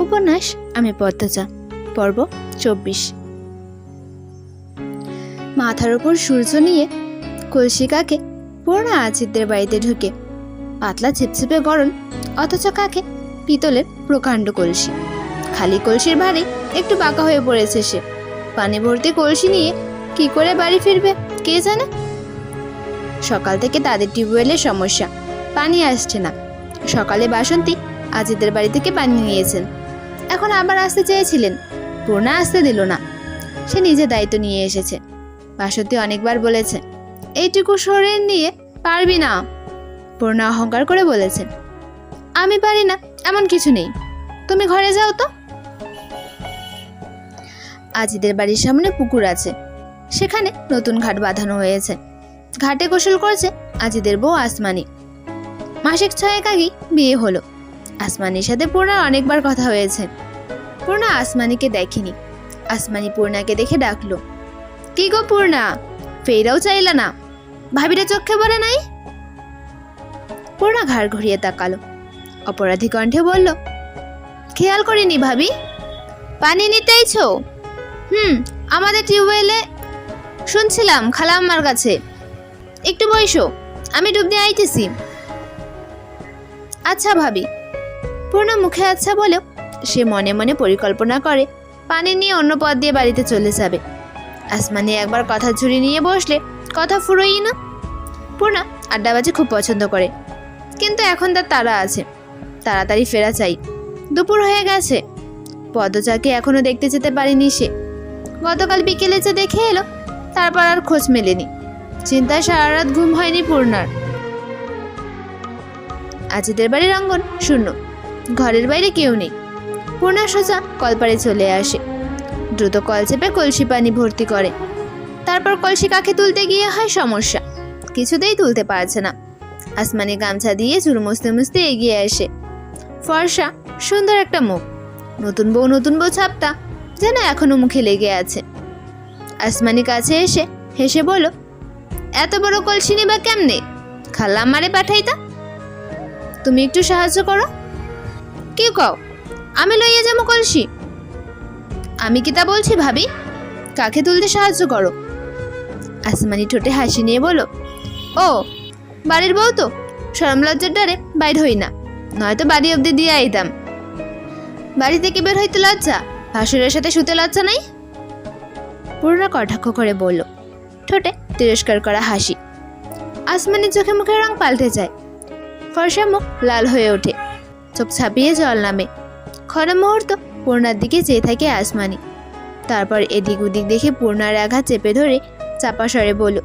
উপন্যাস আমি পদ্মজা, পর্ব 24। মাথার উপর সূর্য নিয়ে কলসি কাকে পূর্ণা আজিদের বাড়িতে ঢুকে। পাতলা ছিপছিপে গরম, অথচ কাকে পিতলের প্রকাণ্ড কলসি। খালি কলসির ভারে একটু বাঁকা হয়ে পড়েছে সে। পানি ভর্তি কলসি নিয়ে কি করে বাড়ি ফিরবে কে জানে। সকাল থেকে তাদের টিউবওয়েলের সমস্যা, পানি আসছে না। সকালে বাসন্তী আজিদের বাড়ি থেকে পানি নিয়েছেন, এখন আবার আসতে চেয়েছিলেন, পূর্ণা আসতে দিল না। সে নিজে দায়িত্ব নিয়ে এসেছে। বাসন্তী অনেকবার বলেছে, এইটুকু শরীর নিয়ে পারবি না। পূর্ণা অহংকার করে বলেছে, আমি পারি না এমন কিছু নেই, তুমি ঘরে যাও তো। আজিদের বাড়ির সামনে পুকুর আছে, সেখানে নতুন ঘাট বাঁধানো হয়েছে। ঘাটে গোসল করছে আজিদের বউ আসমানি। মাসিক 6 আগেই বিয়ে হলো। আসমানির সাথে পূর্ণার অনেকবার কথা হয়েছে। পূর্ণা আসমানিকে দেখেনি। আসমানি পূর্ণাকে দেখে ডাকলো, কি গো পূর্ণা, ফেরাও চাইলা না? ভাবিটা চোখে পড়ে নাই? পূর্ণা ঘাড় ঘুরিয়ে তাকালো, অপরাধী কণ্ঠে বলল, খেয়াল করিনি ভাবি। পানি নিতেইছো? আমাদের টিউবওয়েলে শুনছিলাম খালাম্মার কাছে। একটু বইসো, আমি ডুব দিয়ে আইতেছি। আচ্ছা ভাবি। পূর্ণা মুখে আচ্ছা বলেও সে মনে মনে পরিকল্পনা করে পানি নিয়ে অন্য পথ দিয়ে বাড়িতে চলে যাবে। আসমানি একবার কথা ঝুড়ি নিয়ে বসলে কথা ফুরোই না। পূর্ণা আড্ডাবাজি খুব পছন্দ করে, কিন্তু এখন তার তাড়া আছে, তাড়াতাড়ি ফেরা চাই। দুপুর হয়ে গেছে, পদ্মজাকে এখনো দেখতে যেতে পারেনি সে। গতকাল বিকেলে যে দেখে এলো, তারপর আর খোঁজ মেলেনি। চিন্তায় সারা রাত ঘুম হয়নি পূর্ণার। আজিদের বাড়ির অঙ্গন শূন্য, ঘরের বাইরে কেউ নেই। পূর্ণা সোজা কলপাড়ে চলে আসে, দ্রুত কল চেপে কলসি পানি ভর্তি করে। তারপর কলসি কাকে তুলতে গিয়ে হয় সমস্যা, কিছুতেই তুলতে পারছে না। আসমানি গামছা দিয়ে চুল মুছতে মুছতে এগিয়ে আসে। ফর্সা সুন্দর একটা মুখ, নতুন বউ ছাপটা যেন এখনো মুখে লেগে আছে। আসমানি কাছে এসে হেসে বলল, এত বড় কলসি নিবা কেমনে? খালাম্মারে পাঠাইতা। তুমি একটু সাহায্য করো। কি কও? আমি লইয়া যাবো কলসি? আমি কি তা বলছি ভাবি? কাকে তুলতে সাহায্য করো। আসমানি ঠোঁটে হাসি নিয়ে বলো, ও বাড়ির বউ তো, শরম লজ্জার ডারে বাইর হই না, নয়তো বাড়ি অব্দি দিয়ে আইতাম। বাড়ি থেকে বের হইতে লজ্জা? ভাসুরের সাথে শুতে লজ্জা নাই? পূর্ণা কটাক্ষ করে বলল, ঠোঁটে তিরস্কার করা হাসি। আসমানির চোখে মুখের রং পাল্টে যায়। ফর্সা মুখ লাল হয়ে ওঠে, চোখ ছাপিয়ে জল নামে। ক্ষণ মুহূর্ত পূর্ণার দিকে চেয়ে থাকে আসমানি। তারপর এদিক ওদিক দেখে পূর্ণার আঘাত চেপে ধরে চাপা স্বরে বলল,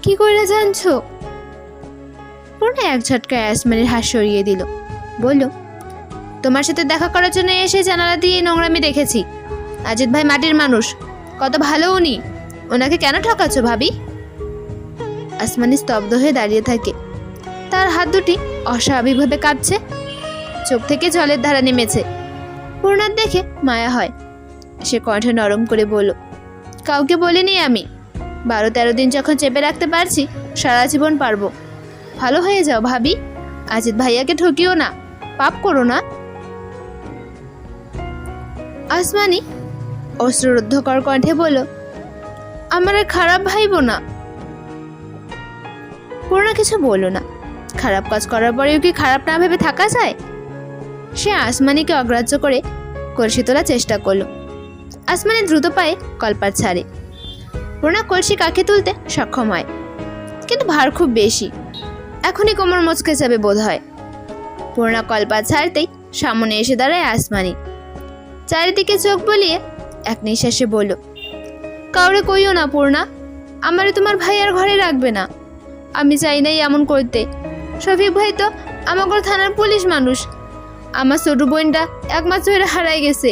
কি করে জানছো? পূর্ণা এক ঝটকায় আসমানির হাত সরিয়ে দিল, বলল, তোমার সাথে দেখা করার জন্য এসে জানালা দিয়ে নোংরামি দেখেছি। আজিদ ভাই মাটির মানুষ, কত ভালো উনি, ওনাকে কেন ঠকাচ্ছ ভাবি? আসমানি স্তব্ধ হয়ে দাঁড়িয়ে থাকে। তার হাত দুটি অস্বাভাবিকভাবে কাঁপছে, চোখ থেকে জলের ধারা নেমেছে। পূর্ণার দেখে মায়া হয়। সে কণ্ঠ নরম করে বলল, কাউকে বলিনি আমি। 12-13 দিন যখন চেপে রাখতে পারছি, সারা জীবন পারবো। ভালো হয়ে যাও ভাবি, আজিদ ভাইয়াকে ঠকিও না, পাপ করো না। আসমানি অশ্রুরুদ্ধকর কণ্ঠে বলল, আমার আর খারাপ ভাইবো না। পূর্ণা কিছু বলল না। খারাপ কাজ করার পরেও কি খারাপ না ভেবে থাকা যায়? সে আসমানিকে অগ্রাহ্য করে কলসি তোলার চেষ্টা করলো। আসমানি দ্রুত পায়ে কলপাত ছাড়ে। পূর্ণা কলসি কাকে তুলতে সক্ষম হয়, কিন্তু ভার খুব বেশি, এখনই কোমর মচকে যাবে বোধ হয়। পূর্ণা কলপাত ছাড়তেই সামনে এসে দাঁড়ায় আসমানি। চারিদিকে চোখ বলিয়ে এক নিঃশ্বাসে বলল, কাউরে কইও না পূর্ণা, আমারে তোমার ভাই আর ঘরে রাখবে না। আমি চাই নাই এমন করতে। শফিক ভাই তো আমাগর থানার পুলিশ মানুষ। আমার ছোট বোনটা 1 মাস ধরে হারাই গেছে,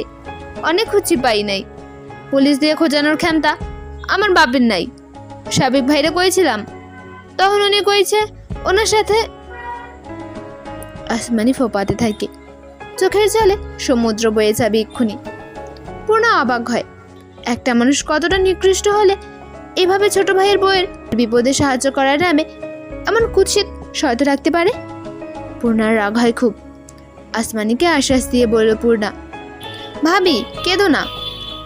অনেক খুঁজি পাই নাই। পুলিশ দিয়ে খোঁজানোর ক্ষমতা আমার বাপের নাই। সাবিক ভাইরে কইছিলাম, তখন উনি কইছে ওনার সাথে। আসমানি ফোপাতে থাকে, চোখের জলে সমুদ্র বয়ে যাবে এক্ষুনি। পূর্ণা অবাক হয়, একটা মানুষ কতটা নিকৃষ্ট হলে এভাবে ছোট ভাইয়ের বউয়ের বিপদে সাহায্য করার নামে এমন কুৎসিত শর্ত রাখতে পারে। পূর্ণার রাগ হয় খুব। আসমানিকে আশ্বাস দিয়ে বলল পূর্ণা, ভাবি কেঁদো না।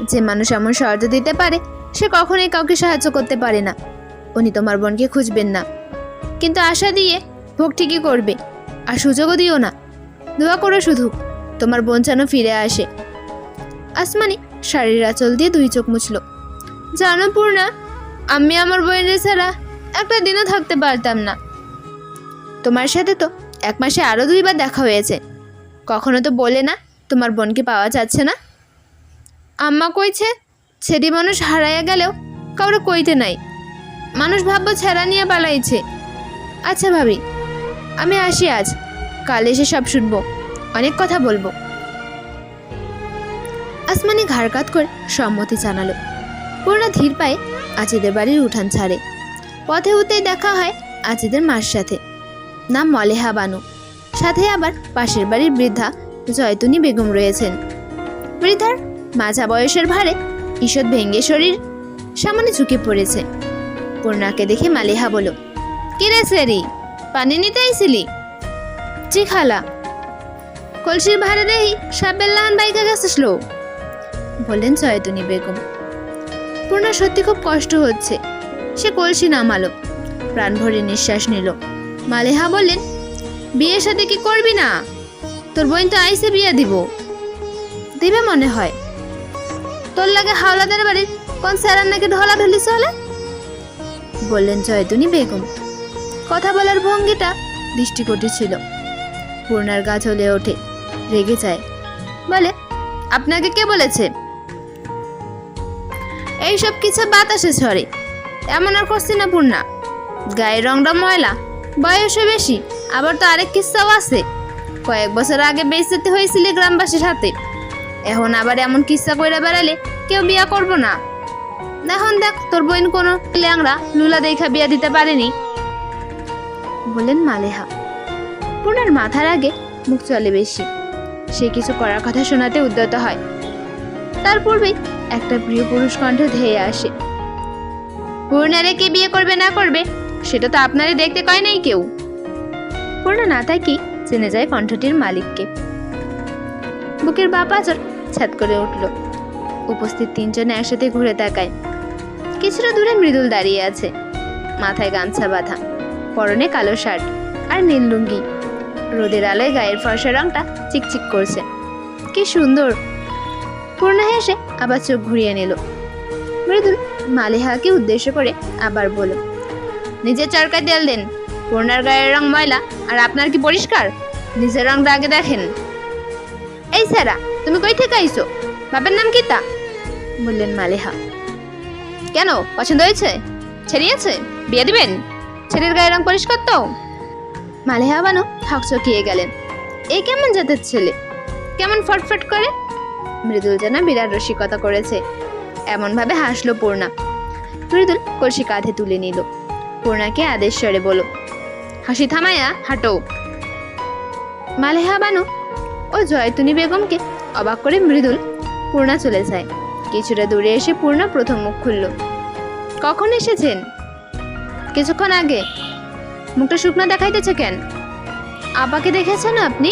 যে মানুষ এমন শর্ত দিতে পারে সে কখনোই কাউকে সাহায্য করতে পারে না। উনি তোমার বোনকে খুঁজবেন না, কিন্তু আশা দিয়ে ভোগ ঠিকই করবে, আর সুযোগও দিও না। দোয়া করো শুধু তোমার বোন যেন ফিরে আসে। আসমানি শাড়ির আঁচল দিয়ে 2 চোখ মুছল। জানো পূর্ণা, আমি আমার বোনের ছাড়া একটা দিনও থাকতে পারতাম না। তোমার সাথে তো 1 মাসে আরও 2 বার দেখা হয়েছে, কখনো তো বলে না তোমার বোনকে পাওয়া যাচ্ছে না। আম্মা কইছে ছেড়ি মানুষ হারাইয়া গেলেও কাউরে কইতে নাই, মানুষ ভাববো ছেড়া নিয়ে পালাইছে। আচ্ছা ভাবি, আমি আসি আজ, কাল এসে সব শুনবো, অনেক কথা বলবো। আসমানি ঘাড় কাত করে সম্মতি জানালো। পূর্ণা ধীর পায়ে আজিদের বাড়ির উঠান ছাড়ে। পথে উঠতেই দেখা হয় আজিদের মার সাথে, নাম মলেহা বানু। সাথে আবার পাশের বাড়ির বৃদ্ধা জয়তুনি বেগম রয়েছেন। বৃদ্ধার মাঝা বয়সের ভারে ঈষৎ ভেঙ্গে শরীর সামনে ঝুঁকে পড়েছে। পূর্ণাকে দেখে মালেহা বলল, কিরে সেরি, পানি নিতে আইছিলি? জি খালা। কলসির ভারে দেহি সাবেল্লাহান বাইকা গেছিস, বললেন জয়তুনি বেগম। পূর্ণা সত্যি খুব কষ্ট হচ্ছে। সে কলসি নামালো, প্রাণ ভরে নিঃশ্বাস নিল। মালেহা বললেন, বিয়ের সাথে কি করবি না? তোর বোন তো আইসে বিয়ে দিবে মনে হয়। তোর লাগে হাওলাদার বাড়ির কোন স্যারার নাকি ঢলা ঢলি চলে, বললেন জয়তুনি বেগম। কথা বলার ভঙ্গিটা দৃষ্টিকটু ছিল। পূর্ণার গা জ্বলে ওঠে, রেগে যায়, বলে, আপনাকে কে বলেছে? এইসব কিছু বাতাসে ছড়ে, এমন আর করছি না পূর্ণা। গায়ের রংটা ময়লা, বয়সও বেশি, আবার তো আরেক কিস্সাও আছে। কয়েক বছর আগে বেইজ্জতি হয়েছিল গ্রামবাসীর সাথে, এখন আবার এমন কিস্সা কইরা বেড়ালে কেউ বিয়া করবো না। এখন দেখ তোর বোন কোনো ল্যাংড়া লুলা দেখা বিয়া দিতে পারেনি, বললেন মালেহা। পূর্ণার মাথার আগে মুখ চলে বেশি, সে কিছু করার কথা শোনাতে উদ্যত হয়। তার পূর্বেই একটা প্রিয় পুরুষ কণ্ঠ ধেয়ে আসে, পূর্ণারে কে বিয়ে করবে না করবে সেটা তো আপনারে দেখতে কয় নাই কেউ। পূর্ণা না তাকি জেনে যায় কণ্ঠটির মালিককে। বুকের বাঁ পাঁজর ছাদ করে উঠল। উপস্থিত 3 জনে একসাথে ঘুরে তাকায়। কিছুটা দূরে মৃদুল দাঁড়িয়ে আছে, মাথায় গামছা বাঁধা, পরনে কালো শার্ট আর নীল লুঙ্গি। রোদের আলোয় গায়ের ফর্সা রংটা চিকচিক করছে, কি সুন্দর। পূর্ণা হেসে আবার চোখ ঘুরিয়ে নিল। মৃদুল মালেহাকে উদ্দেশ্য করে আবার বলল, নিজের চরকায় তেল দেন, পূর্ণার গায়ের রং ময়লা আর আপনার কি পরিষ্কার? নিজের রংটা আগে দেখেন। এই স্যারা, তুমি কই থেকে আইছো? বাপের নাম কি তা? বললেন মালেহা। কেন, পছন্দ হয়েছে? ছেড়িয়েছে, বিয়ে দিবেন? ছেলের গায়ের রং পরিষ্কার তো? মালেহা বানু হকচকিয়ে গেলেন। এই কেমন জাতের ছেলে, কেমন ফটফট করে? মৃদুল যেন বিরাট রসিকতা করেছে, এমন ভাবে হাসলো পূর্ণা। মৃদুল কলসি কাঁধে তুলে নিল। পূর্ণাকে আদেশ স্বরে বলো, হাসি থামায়া হাঁটো। মালেহা বানু ও জয়তুনি বেগমকে অবাক করে মৃদুল পূর্ণা চলে যায়। কিছুটা দূরে এসে পূর্ণা প্রথম মুখ খুলল। কখন এসেছেন? কিছুক্ষণ আগে। মুখটা শুকনো দেখাইতেছে কেন? আপাকে দেখেছেন আপনি?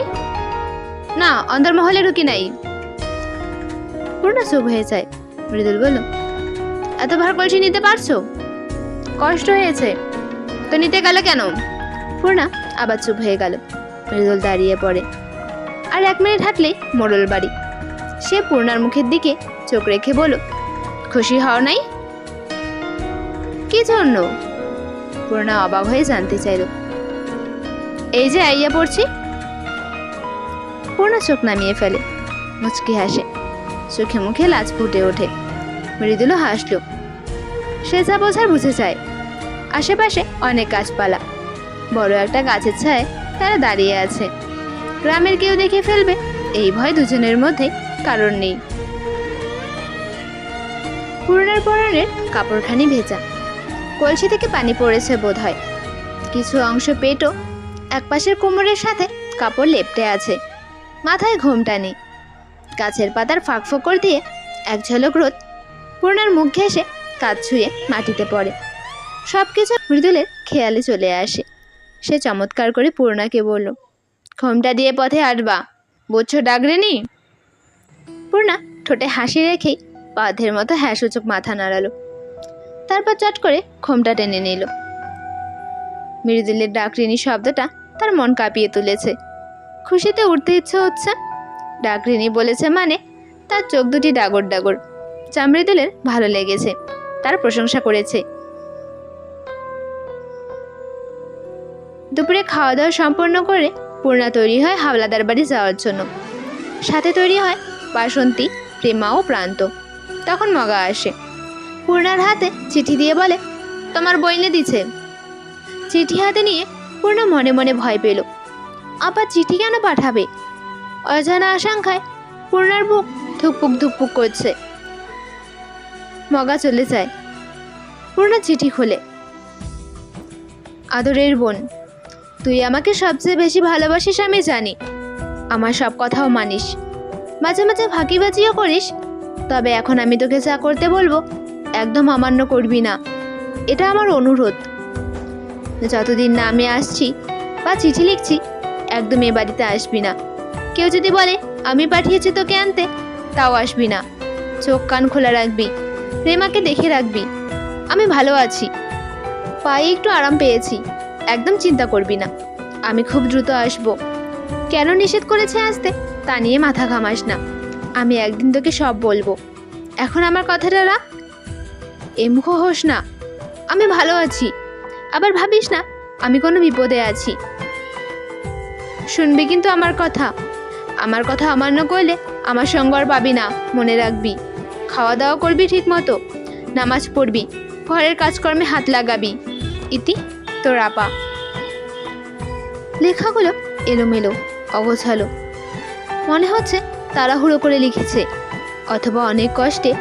না, অন্তর্মহলে ঢুকি নাই। পূর্ণা চুপ হয়ে যায়। মৃদুল বলল, এত ভার কলসি নিতে পারছো? কষ্ট হয়েছে তো নিতে গেলে কেন? পূর্ণা আবার চুপ হয়ে গেল। মৃদুল দাঁড়িয়ে পড়ে। আর 1 মিনিট হাঁটলেই মোড়ল বাড়ি। সে পূর্ণার মুখের দিকে চোখ রেখে বলল, খুশি হও নাই? কি জন্য? পূর্ণা অবাক হয়ে জানতে চাইল। এই যে আইয়া পড়ছি। পূর্ণা চোখ নামিয়ে ফেলে, মুচকি হাসে, চোখে মুখে লাজ ফুটে ওঠে। মৃদুলও হাসলো। সে যা বোঝার বুঝে যায়। আশেপাশে অনেক গাছপালা, বড় একটা গাছের ছায়ায় তারা দাঁড়িয়ে আছে। গ্রামের কেউ দেখে ফেলবে এই ভয় দুজনের মধ্যে কারণ নেই। পূর্ণার পরনের কাপড়খানি ভেজা, কলসি থেকে পানি পড়েছে বোধ হয়। কিছু অংশ পেটও, একপাশের কোমরের সাথে কাপড় লেপটে আছে। মাথায় ঘোমটা নেই। গাছের পাতার ফাঁক ফোকর দিয়ে এক ঝলক রোদ পূর্ণার মুখ ঘেঁষে কাঁধ ছুঁয়ে মাটিতে পড়ে। সব কিছু মৃদুলের খেয়ালে চলে আসে। সে চমৎকার করে পূর্ণাকে বলল, ঘোমটা দিয়ে পথে হাঁটবা, বুঝছো ডাকরেনি? পূর্ণা ঠোঁটে হাসি রেখেই বাঁধের মতো হ্যাঁ সূচক মাথা নাড়ালো, তারপর চট করে ঘোমটা টেনে নিল। মৃদুলের ডাকরিনী শব্দটা তার মন কাঁপিয়ে তুলেছে। খুশিতে উঠতে ইচ্ছে হচ্ছে। ডাকরিনী বলেছে মানে তার চোখ দুটি ডাগর ডাগর। যা মৃদুলের ভালো লেগেছে, তার প্রশংসা করেছে। দুপুরে খাওয়া দাওয়া সম্পন্ন করে পূর্ণা তৈরি হয় হাওলাদার বাড়ি যাওয়ার জন্য। সাথে তৈরি হয় বাসন্তী, প্রেমা ও প্রান্ত। তখন মগা আসে, পূর্ণার হাতে চিঠি দিয়ে বলে, তোমার বইনে দিছে। চিঠি হাতে নিয়ে পূর্ণা মনে মনে ভয় পেল। আবার চিঠি কেন পাঠাবে? অজানা আশঙ্কায় পূর্ণার বুক ধুকপুক ধুকপুক করছে। মগা চলে যায়। পূর্ণা চিঠি খোলে। আদরের বোন, তুই আমাকে সবচেয়ে বেশি ভালোবাসিস আমি জানি। আমার সব কথাও মানিস, মাঝে মাঝে ফাঁকিবাজিও করিস। তবে এখন আমি তোকে যা করতে বলবো একদম অমান্য করবি না, এটা আমার অনুরোধ। যতদিন না আমি আসছি বা চিঠি লিখছি, একদম এ বাড়িতে আসবি না। কেউ যদি বলে আমি পাঠিয়েছি তোকে আনতে, তাও আসবি না। চোখ কান খোলা রাখবি, প্রেমাকে দেখে রাখবি। আমি ভালো আছি, পায়ে একটু আরাম পেয়েছি, একদম চিন্তা করবি না। আমি খুব দ্রুত আসব। কেন নিষেধ করেছে আসতে তা নিয়ে মাথা ঘামাস না। আমি একদিন তোকে সব বলবো। এখন আমার কথাটা রাখ। এমুখো হোস না, আমি ভালো আছি। আবার ভাবিস না আমি কোনো বিপদে আছি। শুনবি কিন্তু আমার কথা। আমার কথা অমান্য করলে আমার সঙ্গ আর পাবি না, মনে রাখবি। খাওয়া দাওয়া করবি ঠিক মতো, নামাজ পড়বি, ঘরের কাজকর্মে হাত লাগাবি। ইতি তোর আপা। লেখাগুলো এলোমেলো, অগোছালো। মনে হচ্ছে তাড়াহুড়ো করে লিখেছে, অথবা অনেক কষ্টে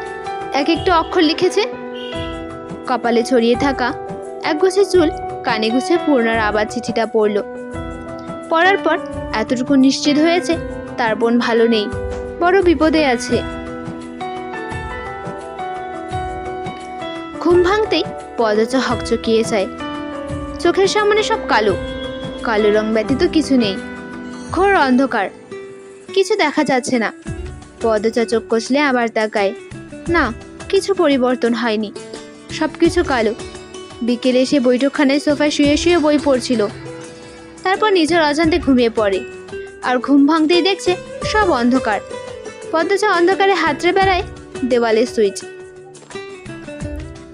এক একটা অক্ষর লিখেছে। কপালে ছড়িয়ে থাকা এক গোছে চুল কানে গুছে পূর্ণার আবার চিঠিটা পড়ল। পড়ার পর এতটুকু নিশ্চিত হয়েছে তার বোন ভালো নেই, বড় বিপদে আছে। ঘুম ভাঙতেই পদচা হকচকিয়ে যায়। চোখের সামনে সব কালো, কালো রং ব্যতীত কিছু নেই। ঘোর অন্ধকার, কিছু দেখা যাচ্ছে না। পদচা চোখ কষলে আবার তাকায়। না, কিছু পরিবর্তন হয়নি, সব কিছু কালো। বিকেলে এসে বৈঠকখানায় সোফায় শুয়ে শুয়ে বই পড়ছিল, তারপর নিজের অজান্তে ঘুমিয়ে পড়ে। আর ঘুম ভাঙতেই দেখছে সব অন্ধকার। পদ্মচা অন্ধকারে হাতড়ে বেড়ায় দেওয়ালের সুইচ।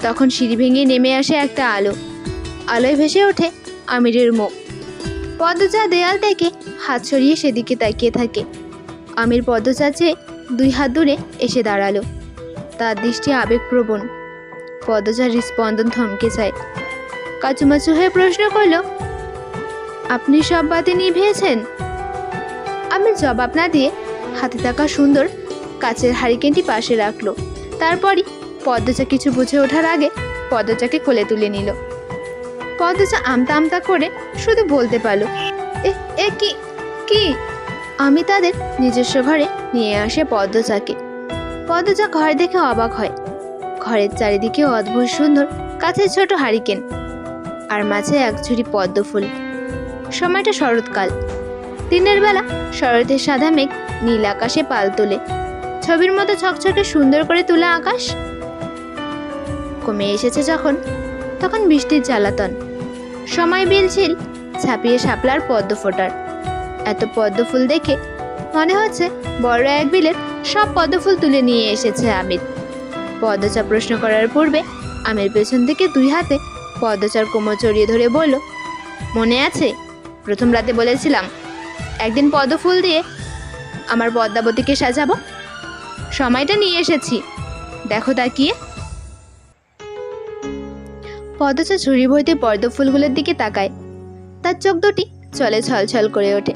তখন সিঁড়ি ভেঙে নেমে আসে একটা আলো। আলোয় ভেসে ওঠে আমিরের মুখ। পদ্মচা দেয়াল থেকে হাত সরিয়ে সেদিকে তাকিয়ে থাকে। আমির পদ্মচা চেয়ে 2 হাত দূরে এসে দাঁড়ালো। তার দৃষ্টি আবেগপ্রবণ। পদ্মচার হৃৎস্পন্দন থমকে যায়। কাচুমাচু হয়ে প্রশ্ন করল, আপনি সব বাতি নিভিয়েছেন? আমির জবাব না দিয়ে হাতে থাকা সুন্দর কাচের হারিকেনটি পাশে রাখলো। তারপরই পদ্মচা কিছু বুঝে ওঠার আগে পদ্মচাকে কোলে তুলে নিল। পদ্মচা আমতা আমতা করে শুধু বলতে পারল, এ কি কি? আমি তাদের নিজস্ব ঘরে নিয়ে আসে পদ্মচাকে। পদ্মচা ঘর দেখে অবাক হয়। ঘরের চারিদিকে অদ্ভুত সুন্দর কাছের ছোট হারিকেন, আর মাঝে এক ঝুড়ি পদ্ম ফুল। সময়টা শরৎকাল। দিনের বেলা শরতের সাদা মেঘ নীল আকাশে পাল তোলে। ছবির মতো ছকছকে সুন্দর করে তোলা আকাশ। কমে এসেছে যখন, তখন বৃষ্টির জ্বালাতন। সময় বিলছিল ছাপিয়ে শাপলার পদ্ম ফোটার। এত পদ্ম ফুল দেখে মনে হচ্ছে বড় এক বিলের সব পদ্ম ফুল তুলে নিয়ে এসেছে আমির। পদ্মচা প্রশ্ন করার পূর্বে আমির পেছন থেকে 2 হাতে পদ্মচার কোমর জড়িয়ে ধরে বলল, মনে আছে প্রথম রাতে বলেছিলাম একদিন পদ্ম ফুল দিয়ে আমার পদ্মাবতীকে সাজাবো? সময়টা নিয়ে এসেছি, দেখো তাকিয়ে। পদ্মচা ঝুড়ি ভর্তি পদ্ম ফুলগুলোর দিকে তাকায়। তার চোখ দুটি চলে ছলছল করে ওঠে।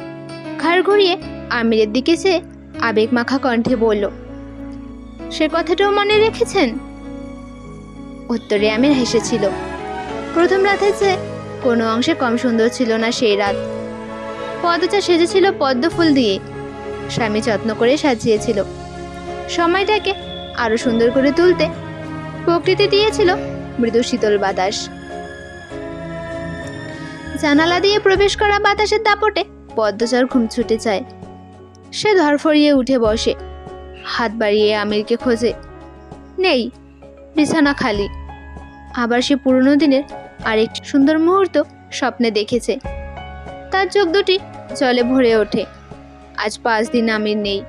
ঘাড় ঘুরিয়ে আমিরের দিকে সে আবেগ মাখা কণ্ঠে বলল, সে কথাটাও মনে রেখেছেন? উত্তরে আমির হেসেছিল। প্রথম রাতে যে কোনো অংশে কম সুন্দর ছিল না সেই রাত। পদ্মচা সেজেছিল পদ্ম ফুল দিয়ে, স্বামী যত্ন করে সাজিয়েছিল। সময়টাকে আরো সুন্দর করে তুলতে প্রকৃতি দিয়েছিল মৃদু শীতল বাতাস। জানালা দিয়ে প্রবেশ করা বাতাসের দাপটে পদ্মচার ঘুম ছুটে যায়। সে ধরফরিয়ে উঠে বসে, হাত বাড়িয়ে আমিরকে খোঁজে। নেই, বিছানা খালি। আবার সে পুরনো দিনের আরেকটি সুন্দর মুহূর্ত স্বপ্নে দেখেছে। তার চোখ দুটি জলে ভরে ওঠে। আজ 5 দিন আমির নেই,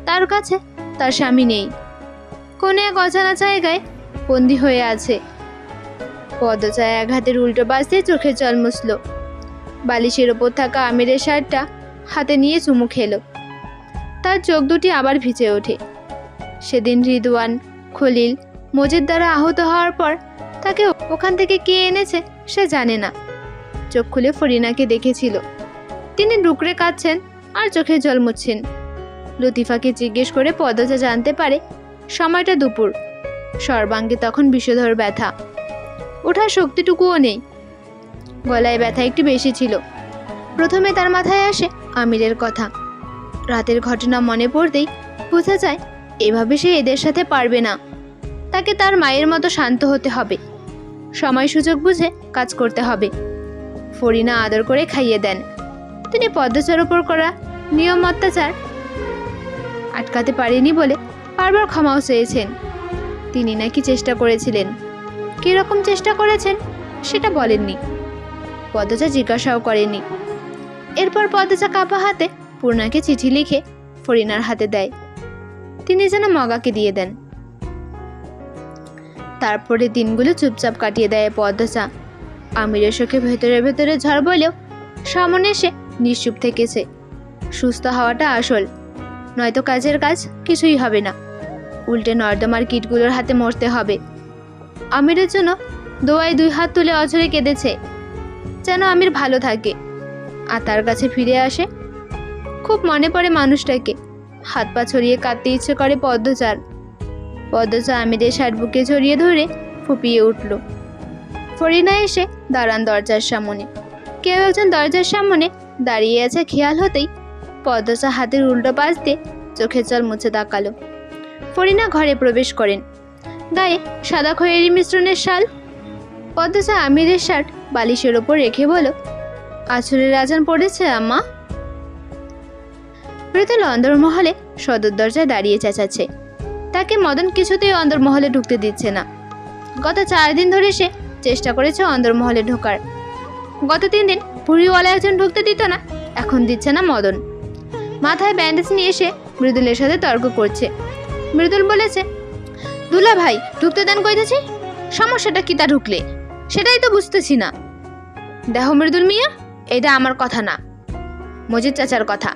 তার কাছে তার স্বামী নেই, কোন এক অজানা জায়গায় বন্দী হয়ে আছে। পদচায় এক হাতের উল্টো পাশ দিয়ে চোখের জল মুছল। বালিশের ওপর থাকা আমিরের শার্টটা হাতে নিয়ে চুমু খেলো। তার চোখ দুটি আবার ভিজে ওঠে। সেদিন রিদওয়ান, খলিল, মজিদ দ্বারা আহত হওয়ার পর তাকে ওখান থেকে কে এনেছে সে জানে না। চোখ খুলে ফরিনাকে দেখেছিল। তিনি ডুকরে কাঁদছেন আর চোখে জল মুছছেন। লতিফাকে জিজ্ঞেস করে পদচা জানতে পারে সময়টা দুপুর। সর্বাঙ্গে তখন বিষধর ব্যথা, ওঠার শক্তিটুকুও নেই। গলায় ব্যথা একটু বেশি ছিল। প্রথমে তার মাথায় আসে আমিরের কথা। রাতের ঘটনা মনে পড়তেই বোঝা যায় এভাবে সে এদের সাথে পারবে না। তাকে তার মায়ের মতো শান্ত হতে হবে, সময় সুযোগ বুঝে কাজ করতে হবে। ফরিনা আদর করে খাইয়ে দেন। তিনি পদ্মচার ওপর করা নিয়ম অত্যাচার আটকাতে পারেনি বলে বারবার ক্ষমাও চেয়েছেন। তিনি নাকি চেষ্টা করেছিলেন, কিরকম চেষ্টা করেছেন সেটা বলেননি। পদ্মচা জিজ্ঞাসাও করেনি। এরপর পদ্মচা কাপা হাতে পূর্ণাকে চিঠি লিখে ফরিনার হাতে দেয়। তিনি যেন মগাকে দিয়ে দেন। তারপরে দিনগুলো চুপচাপ কাটিয়ে দেয় পদ্মচা। আমিরের চোখে ভেতরে ভেতরে ঝড় বলেও সামনে এসে নিশ্চুপ থেকেছে। সুস্থ হওয়াটা আসল, নয়তো কাজের কাজ কিছুই হবে না। উল্টে নর্দমার কীটগুলোর হাতে মরতে হবে। আমিরের জন্য দোয়ায় 2 হাত তুলে অঝরে কেঁদেছে, যেন আমির ভালো থাকে আর তার কাছে ফিরে আসে। খুব মনে পড়ে মানুষটাকে। হাত পা ছড়িয়ে কাঁদতে ইচ্ছে করে পদ্মচার। পদ্মচা আমিরের শার্ট বুকে জড়িয়ে ধরে ফুপিয়ে উঠল। ফরিনা এসে দাঁড়ান দরজার সামনে। কেউ একজন দরজার সামনে দাঁড়িয়ে আছে খেয়াল হতেই পদ্মচা হাতের উল্টো পাশ দিয়ে চোখের জল মুছে তাকালো। ফরিনা ঘরে প্রবেশ করেন। গায়ে সাদা খয়েরি মিশ্রণের শাল। পদ্মচা আমিরের শার্ট বালিশের ওপর রেখে বলো, আছরের আজান পড়েছে আম্মা। মৃদুল অন্দরমহলে সদর দরজায় দাঁড়িয়ে চেঁচাচ্ছে। তাকে মদন কিছুতেই অন্দরমহলে ঢুকতে দিচ্ছে না। গত 4 দিন ধরে সে চেষ্টা করেছে অন্দরমহলে ঢোকার। গত 3 দিন পুরীওয়ালা একজন ঢুকতে দিত না, এখন দিচ্ছে না মদন। মাথায় ব্যান্ডেজ নিয়ে এসে মৃদুলের সাথে তর্ক করছে। মৃদুল বলেছে, দুলা ভাই ঢুকতে দেন কইতেছি, সমস্যাটা কি তা ঢুকলে সেটাই তো বুঝতেছি না। দেখো মৃদুল মিয়া, এটা আমার কথা না, মজিদ চাচার কথা।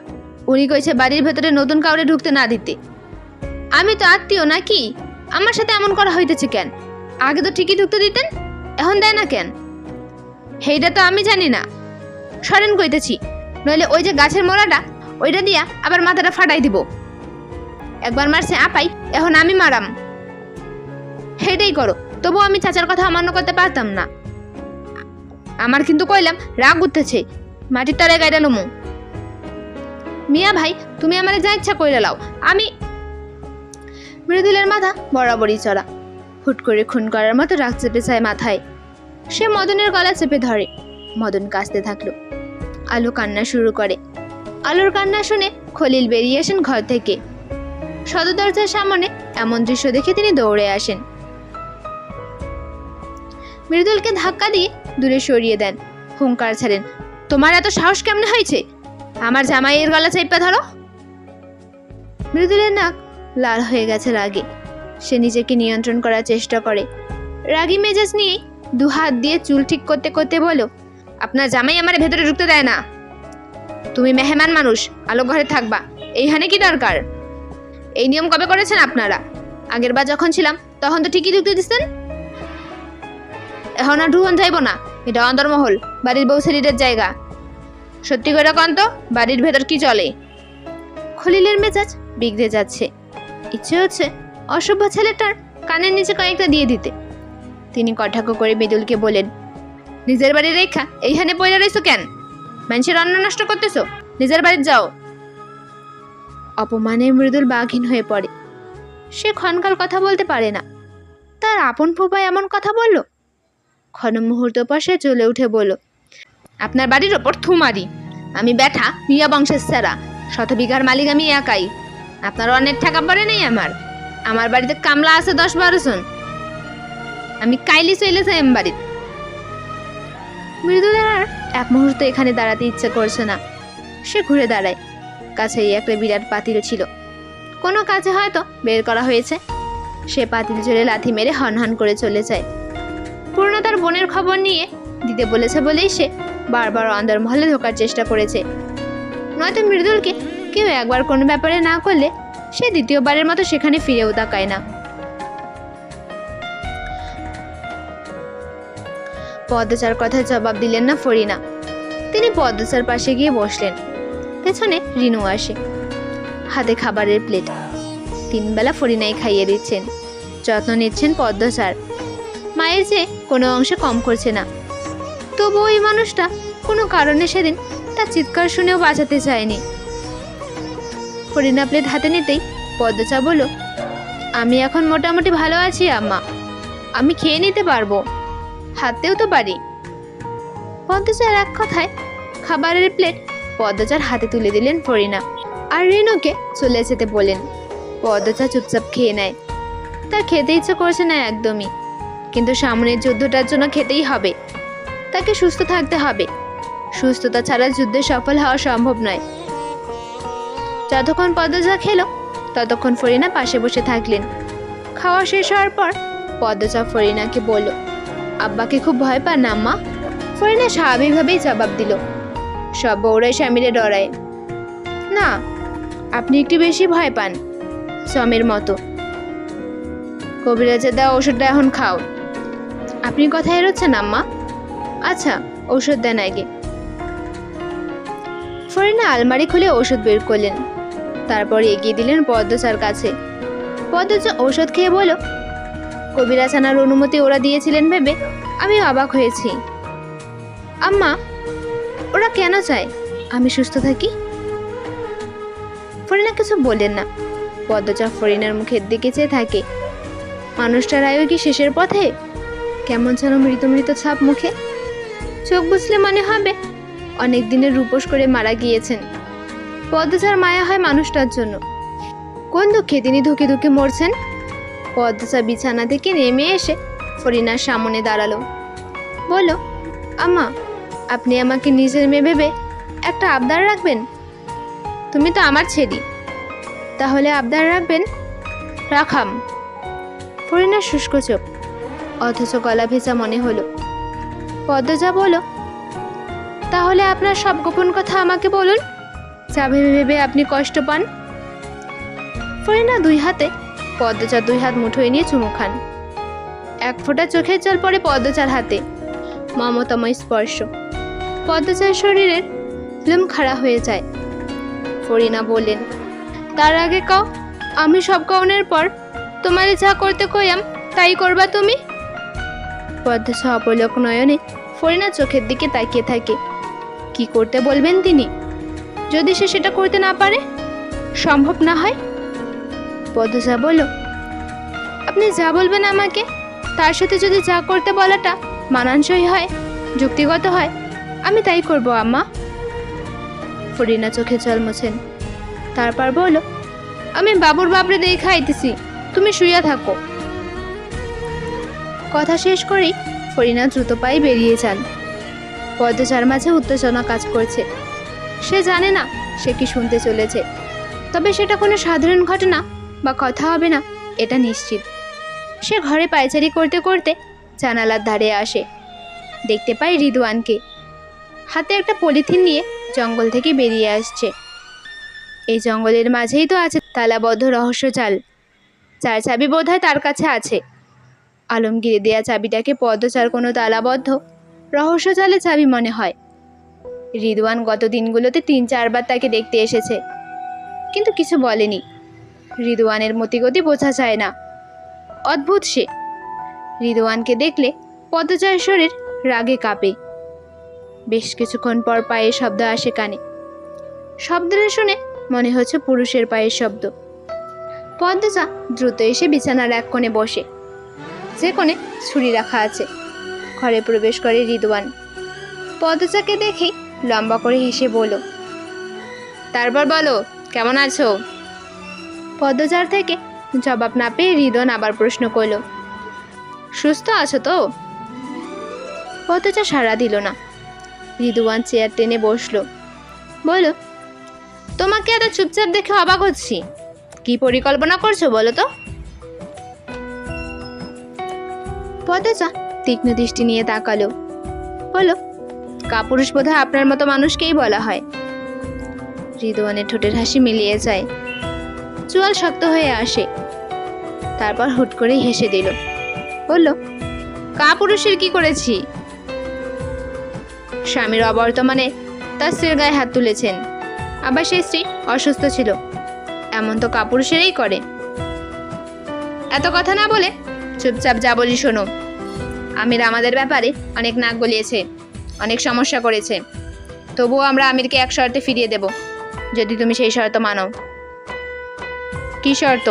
উনি কইছে বাড়ির ভেতরে নতুন কাউরে ঢুকতে না দিতে। আমি তো আত্মীয় নাকি, আমার সাথে এমন করা হইতেছে কেন? আগে তো ঠিকই ঢুকতে দিতেন, এখন দেয় না কেন? সেইটা তো আমি জানি না। সরেন কইতেছি, নইলে ওই যে গাছের মোড়াটা ওইটা দিয়া আবার মাথাটা ফাটাই দিব। একবার মারছে আপাই, এখন আমি মারাম। সেইটাই করো, তবু আমি চাচার কথা অমান্য করতে পারতাম না। আমার কিন্তু কইলাম রাগ উঠতেছে, মাটির তারে গাইডা লমু। মিয়া ভাই তুমি আমার যা ইচ্ছা কইরা লাও, আমি। মৃদুলের মাথা বরাবরই চড়া। হুট করে খুন করার মতো রাগ চেপে যায় মাথায়। সে মদনের গলা চেপে ধরে। মদন কাঁদতে থাকলো। আলো কান্না শুরু করে। আলোর কান্না শুনে খলিল বেরিয়ে আসেন ঘর থেকে। সদর দরজার সামনে এমন দৃশ্য দেখে তিনি দৌড়ে আসেন। মৃদুলকে ধাক্কা দিয়ে দূরে সরিয়ে দেন। হুঙ্কার ছাড়েন, তোমার এত সাহস কেমনে হয়েছে? আমার জামাইয়ের গলা চেপে ধরো। মৃদুলের নাক লাল হয়ে গেছে রাগে। সে নিজেকে নিয়ন্ত্রণ করার চেষ্টা করে। রাগী মেজাজ নিয়ে 2 হাত দিয়ে চুল ঠিক করতে করতে বলো, আপনার জামাই আমার ভেতরে ঢুকতে দেয় না। তুমি মেহমান মানুষ, আলো ঘরে থাকবা, এইখানে কি দরকার? এই নিয়ম কবে করেছেন আপনারা? আগের বার যখন ছিলাম তখন তো ঠিকই ঢুকতে দিচ্ছেন। এখন আর ঢুকন যাইব না, এটা অন্দরমহল, বাড়ির বউ ছেলেদের জায়গা। সত্যি করে কন তো, বাড়ির ভেতর কি চলে? খলিলের মেজাজ বিগড়ে যাচ্ছে। ইচ্ছে হচ্ছে অসভ্য ছেলেটার কানের নিচে কয়েকটা দিয়ে দিতে। তিনি কটাক্ষ করে মৃদুলকে বলেন, নিজের বাড়ির রেখা এইখানে পয়রা রইছো কেন? মানুষের অন্ন নষ্ট করতেছো, নিজের বাড়ি যাও। অপমানে মৃদুল বাঘহীন হয়ে পড়ে। সে ক্ষণকাল কথা বলতে পারে না। তার আপন ফুপা এমন কথা বলল। ক্ষণ মুহূর্ত পর সে চলে উঠে বলল, আপনার বাড়ির ওপর থু মারি। আমি ব্যাঠা মিয়া বংশের সেরা, শত বিঘার মালিক আমি একাই, আপনার অনেক টাকা পড়ে নেই। আমার বাড়িতে কামলা আছে 10-12 জন। আমি কাইলি চলে যাই বাড়িতে। মৃদুলের আর এক মুহূর্ত এখানে দাঁড়াতে ইচ্ছে করছে না। সে ঘুরে দাঁড়ায়। কাছেই একটা বিরাট পাতিল ছিল, কোনো কাজে হয়তো বের করা হয়েছে। সে পাতিল জোরে লাথি মেরে হনহন করে চলে যায়। পূর্ণা তার বোনের খবর নিয়ে দিতে বলেছে বলেই সে বারবার অন্দরমহলে ঢোকার চেষ্টা করেছে। নয়তো মৃদুলকে কেউ একবার কোনো ব্যাপারে না করলে সে দ্বিতীয়বারের মতো সেখানে ফিরেও তাকায় না। পদ্মচার কথার জবাব দিলেন না ফরিনা। তিনি পদ্মচার পাশে গিয়ে বসলেন। পেছনে রিনু আসে, হাতে খাবারের প্লেট। 3 বেলা ফরিনাই খাইয়ে দিচ্ছেন, যত্ন নিচ্ছেন পদ্মচার। মায়ের চেয়ে কোনো অংশে কম করছে না। তবু ওই মানুষটা কোনো কারণে সেদিন তার চিৎকার শুনেও বাঁচাতে চায়নি। ফরিনা প্লেট হাতে নিতেই পদ্মচা বলল, আমি এখন মোটামুটি ভালো আছি আম্মা, আমি খেয়ে নিতে পারবো, হাতেও তো পারি। পদ্মচার এক কথায় খাবারের প্লেট পদ্মচার হাতে তুলে দিলেন ফরিনা, আর রিনুকে চলে যেতে বলেন। পদ্মচা চুপচাপ খেয়ে নেয়। তার খেতে ইচ্ছে করছে না একদমই, কিন্তু সামনের যুদ্ধটার জন্য খেতেই হবে। তাকে সুস্থ থাকতে হবে, সুস্থতা ছাড়া যুদ্ধে সফল হওয়া সম্ভব নয়। যতক্ষণ পদ্মচা খেলো ততক্ষণ ফরিনা পাশে বসে থাকলেন। খাওয়া শেষ হওয়ার পর পদ্মচা ফরিনাকে বলল, আব্বাকে খুব ভয় পান না আম্মা? ফরিনা স্বাভাবিকভাবেই জবাব দিল, সব বউরাই স্বামীরে ডরায়। না, আপনি একটু বেশি ভয় পান, সমের মতো। কবিরাজের দেওয়া ওষুধটা এখন খাও। আপনি কথা এড়োচ্ছেন আম্মা? আচ্ছা, ওষুধ দেন আগে। ফরিনা আলমারি খুলে ওষুধ বের করলেন, তারপর এগিয়ে দিলেন পদ্মচার কাছে। পদ্মচা ওষুধ খেয়ে বলল, কবিরাজ আনার অনুমতি ওরা দিয়েছিলেন ভেবে আমি অবাক হয়েছি। আম্মা, ওরা কেন চায় আমি সুস্থ থাকি? ফরিনা কিছু বললেন না। পদ্মচা ফরিনার মুখের দিকে চেয়ে থাকে। মানুষটার আয়ু কি শেষের পথে? কেমন যেন মৃত মৃত ছাপ মুখে। চোখ বুঝলে মনে হবে অনেক দিনের রূপোস করে মারা গিয়েছেন। পদ্মচার মায়া হয় মানুষটার জন্য। কোন দুঃখে তিনি ধুকে ধুকে মরছেন? পদ্মচা বিছানা থেকে নেমে এসে ফরিনার সামনে দাঁড়ালো। বলল, আম্মা, আপনি আমাকে নিজের মেয়ে ভেবে একটা আবদার রাখবেন? তুমি তো আমার ছেলে, তাহলে আবদার রাখবেন? রাখাম। ফরিনার শুষ্ক চোখ, অথচ গলা ভেজা মনে হলো। পদ্মচা বলল, তাহলে আপনার সব গোপন কথা আমাকে বলুন, যা ভেবে ভেবে আপনি কষ্ট পান। ফরিনা 2 হাতে পদ্মচার 2 হাত মুঠোয় নিয়ে চুমু খান। এক ফোঁটা চোখের জল পড়ে পদ্মচার হাতে, মমতাময় স্পর্শ। পদ্মচার শরীরের লোম খাড়া হয়ে যায়। ফরিনা বললেন, তার আগে কও, আমি সব কাউনের পর তোমারে যা করতে কইয়াম তাই করবা তুমি? পদ্মচা অপলক নয়নে ফরিনা চোখের দিকে তাকিয়ে থাকে। কি করতে বলবেন তিনি? যদি সে সেটা করতে না পারে, সম্ভব না হয়? পদ্মচা বলল, আপনি যা বলবেন আমাকে, তার সাথে যদি যা করতে বলাটা মানানসই হয়, যুক্তিগত হয়, আমি তাই করব আম্মা। ফরিনা চোখে জল মোছেন, তারপর বলল, আমি বাবুর বাবরে দেখা আইতেছি, তুমি শুইয়া থাকো। কথা শেষ করেই ফরিনা দ্রুত পায়ে বেরিয়ে যান। পদ্মচার মাঝে উত্তেজনা কাজ করছে। সে জানে না সে কি শুনতে চলেছে, তবে সেটা কোনো সাধারণ ঘটনা বা কথা হবে না এটা নিশ্চিত। সে ঘরে পায়চারি করতে করতে জানালার ধারে আসে। দেখতে পায় রিদওয়ানকে হাতে একটা পলিথিন নিয়ে জঙ্গল থেকে বেরিয়ে আসছে। এই জঙ্গলের মাঝেই তো আছে তালাবদ্ধ রহস্য জাল, যার চাবি বোধহয় তার কাছে আছে। আলমগীরে দেয়া চাবিটাকে পদ্মচার কোনো তালাবদ্ধ রহস্য জালে চাবি মনে হয়। রিদওয়ান গত দিনগুলোতে 3-4 বার তাকে দেখতে এসেছে, কিন্তু কিছু বলেনি। রিদওয়ানের মতিগতি বোঝা যায় না, অদ্ভুত সে। রিদওয়ানকে দেখলে পদ্মচার শরীর রাগে কাঁপে। বেশ কিছুক্ষণ পর পায়ের শব্দ আসে কানে। শব্দটা শুনে মনে হচ্ছে পুরুষের পায়ের শব্দ। পদ্মচা দ্রুত এসে বিছানার এক কোণে বসে, যে কোণে ছুরি রাখা আছে। ঘরে প্রবেশ করে রিদওয়ান। পদ্মচাকে দেখেই লম্বা করে হেসে বলল, তারপর বলো কেমন আছো? পদ্মচার থেকে জবাব না পেয়ে রিদওয়ান আবার প্রশ্ন করল, সুস্থ আছো তো? পদ্মচা সাড়া দিল না। রিদওয়ান চেয়ার টেনে বসলো। বলো, তোমাকে এত চুপচাপ দেখে অবাক হচ্ছি। কি পরিকল্পনা করছো বলো তো? পদ্মচা তীক্ষ্ণ দৃষ্টি নিয়ে তাকালো। বলো, কাপুরুষ বোধহয় আপনার মতো মানুষকেই বলা হয়। রিদওয়ানের ঠোঁটের হাসি মিলিয়ে যায়, চোয়াল শক্ত হয়ে আসে। তারপর হুট করেই হেসে দিল। বলল, কাপুরুষের কি করেছি? স্বামীর অবর্তমানে তার স্ত্রীর গায়ে হাত তুলেছেন, আবার সেই স্ত্রী অসুস্থ ছিল। এমন তো কাপুরুষেরই করে। এত কথা না বলে চুপচাপ যা বলি শোনো। আমির আমাদের ব্যাপারে অনেক নাক গলিয়েছে, অনেক সমস্যা করেছে। তবুও আমরা আমিরকে এক শর্তে ফিরিয়ে দেব, যদি তুমি সেই শর্ত মানো। কি শর্ত?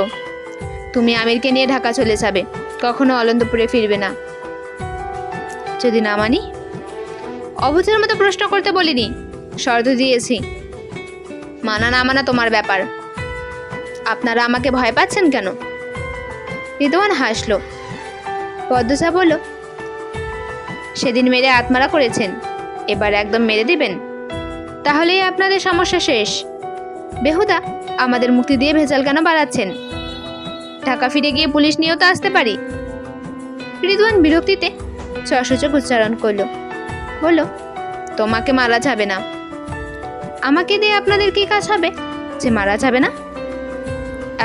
তুমি আমিরকে নিয়ে ঢাকা চলে যাবে, কখনো অলন্তপুরে ফিরবে না। যদি না মানি? অবুঝের মতো প্রশ্ন করতে বলিনি, শর্ত দিয়েছি। মানা না মানা তোমার ব্যাপার। আপনারা আমাকে ভয় পাচ্ছেন কেন? রিদওয়ান হাসল। পদ্মচা বলল, সেদিন মেরে আত্মারা করেছেন, এবার একদম মেরে দিবেন? তাহলেই আপনাদের সমস্যা শেষ। বেহুদা আমাদের মুক্তি দিয়ে ভেজাল কেন বাড়াচ্ছেন? ঢাকা ফিরে গিয়ে পুলিশ নিয়েও তো আসতে পারি। রিদওয়ান বিরক্তিতে সসূচক উচ্চারণ করল। বলল, তোমাকে মারা যাবে না। আমাকে দিয়ে আপনাদের কি কাজ হবে যে মারা যাবে না?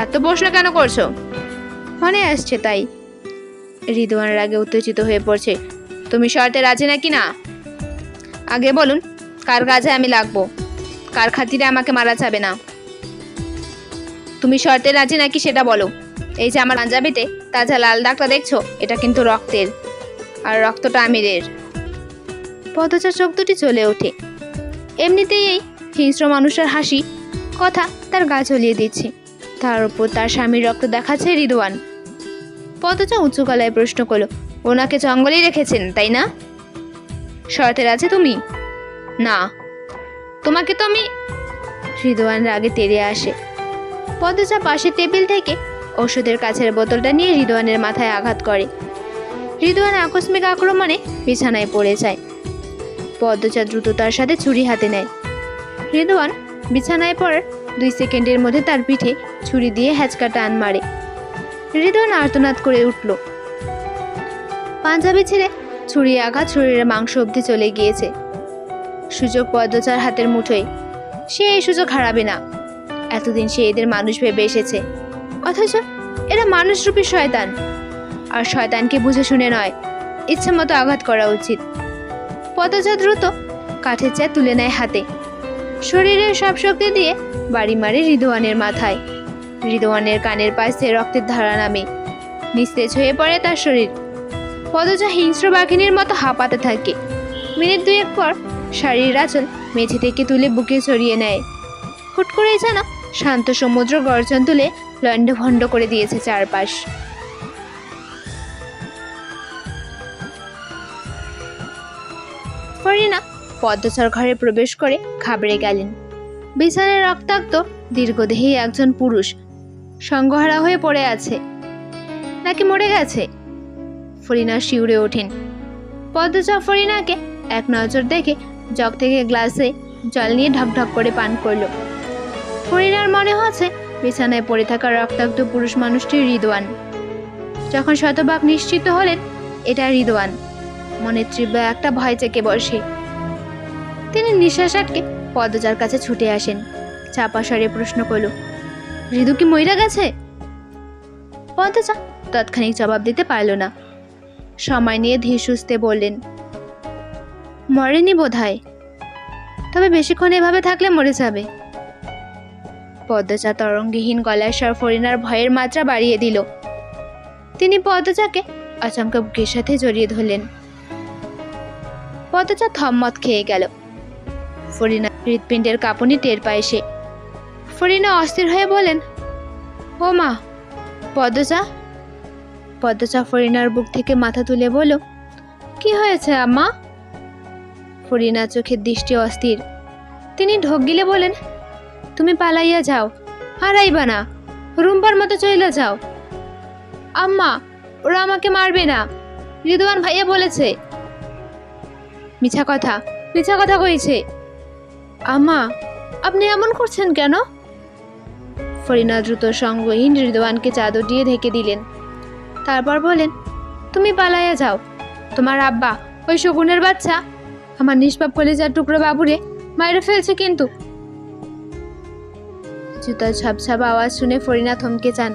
এত প্রশ্ন কেন করছো? মনে আসছে তাই। রিদওয়ান রাগে উত্তেজিত হয়ে পড়ছে। তুমি শর্তে রাজি নাকি না? আগে বলুন, কার কাজে আমি লাগবো? কার খাতিরে আমাকে মারা যাবে না? তুমি শর্তে রাজি নাকি সেটা বলো। এই যে আমার পাঞ্জাবিতে তাজা লাল দাগটা দেখছো, এটা কিন্তু রক্তের, আর রক্তটা আমিরের। পদ্মচার চোখ দুটি চলে ওঠে। এমনিতেই এই হিংস্র মানুষের হাসি কথা তার গা জ্বলিয়ে দিচ্ছে, তার উপর তার স্বামীর রক্ত দেখাচ্ছে রিদওয়ান। পদ্মচা উঁচু গলায় প্রশ্ন করলো, ওনাকে জঙ্গলেই রেখেছেন তাই না? শর্তের আছে তুমি? না। তোমাকে তো আমি। রিদওয়ান রাগে তেড়ে আসে। পদ্মচা পাশের টেবিল থেকে ওষুধের কাছের বোতলটা নিয়ে রিদওয়ানের মাথায় আঘাত করে। রিদওয়ান আকস্মিক আক্রমণে বিছানায় পড়ে যায়। পদ্মচা দ্রুততার সাথে ছুরি হাতে নেয়। রিদওয়ান বিছানায় পড়ার 2 সেকেন্ডের মধ্যে তার পিঠে ছুরি দিয়ে হ্যাচকা টান মারে। রিদওয়ান আর্তনাদ করে উঠল। পাঞ্জাবি ছেড়ে ছুরির আঘাত শরীরের মাংস অবধি চলে গিয়েছে। সুযোগ পদ্মচার হাতের মুঠোয়, সে এই সুযোগ হারাবে না। এতদিন সে এদের মানুষ ভেবে এসেছে, অথচ এরা মানুষরূপী শয়তান। আর শয়তানকে বুঝে শুনে নয়, ইচ্ছে মতো আঘাত করা উচিত। পদ্মচা দ্রুত কাঠের চেয়ার তুলে নেয় হাতে, শরীরের সব শক্তি দিয়ে বাড়ি মারে রিদওয়ানের মাথায়। রিদওয়ানের কানের পাশে রক্তের ধারা নামে, নিস্তেজ হয়ে পড়ে তার শরীর। পদ্মচা হিংস্র বাঘিনীর মতো হাঁপাতে থাকে। মিনিট 2 পর শাড়ির আঁচল মেঝে থেকে তুলে বুকে ছড়িয়ে নেয়। হুট করেই যেন শান্ত সমুদ্র গর্জন তুলে লণ্ডভণ্ড করে দিয়েছে চারপাশ। ফরিনা পদ্মচার ঘরে প্রবেশ করে ঘাবড়ে গেলেন। বিছানায় রক্তাক্ত দীর্ঘদেহী একজন পুরুষ সঙ্গহারা হয়ে পড়ে আছে। নাকি মরে গেছে? ফরিনা শিউরে ওঠেন। পদ্মচা ফরিনাকে এক নজর দেখে জগ থেকে গ্লাসে জল নিয়ে ঢকঢক করে পান করলো। ফরিনার মনে হচ্ছে বিছানায় পড়ে থাকা রক্তাক্ত পুরুষ মানুষটি রিদওয়ান। যখন শতভাগ নিশ্চিত হলেন এটা রিদওয়ান, মনে তীব্র একটা ভয় চেকে বসে। তিনি নিঃশ্বাস আটকে পদ্মচার কাছে ছুটে আসেন। চাপা স্বরে প্রশ্ন করল, রিদু কি মইরা গেছে? পদ্মচা তৎক্ষণিক জবাব দিতে পারল না। সময় নিয়ে ধীর সুস্থে বললেন, মরেনি বোধহয়, তবে বেশিক্ষণ এভাবে থাকলে মরে যাবে। পদ্মচা তরঙ্গহীন গলায় স্বর ফরিনার ভয়ের মাত্রা বাড়িয়ে দিল। তিনি পদ্মচাকে আচমকা বুকের সাথে জড়িয়ে ধরলেন। পদ্মচা থম্মত খেয়ে গেল। ফরিনা হৃৎপিণ্ডের কাঁপুনি টের পায় সে। ফরিনা অস্থির হয়ে বলেন, ও মা। পদ্মচা। পদ্মচা ফরিনার বুক থেকে মাথা তুলে বলল, কি হয়েছে আম্মা? ফরিনা চোখের দৃষ্টি অস্থির। তিনি ঢোক গিলে বলেন, তুমি পালাইয়া যাও, আর আইবা না, রুম্পার মতো চইলা যাও। আম্মা, ওরা আমাকে মারবে না, রিদওয়ান ভাইয়া বলেছে। মিছা কথা কইছে। আম্মা, আপনি এমন করছেন কেন? ফরিনা দ্রুত সঙ্গহীন রিদওয়ানকে চাদর দিয়ে ঢেকে দিলেন। তারপর বলেন, তুমি পালাইয়া যাও, তোমার আব্বা ওই শকুনের বাচ্চা আমার নিষ্পাপ কলেজার টুকরো বাবুরে মাইরে ফেলছে কিন্তু। জুতার ঝাপঝাপ আওয়াজ শুনে ফরিনা থমকে যান।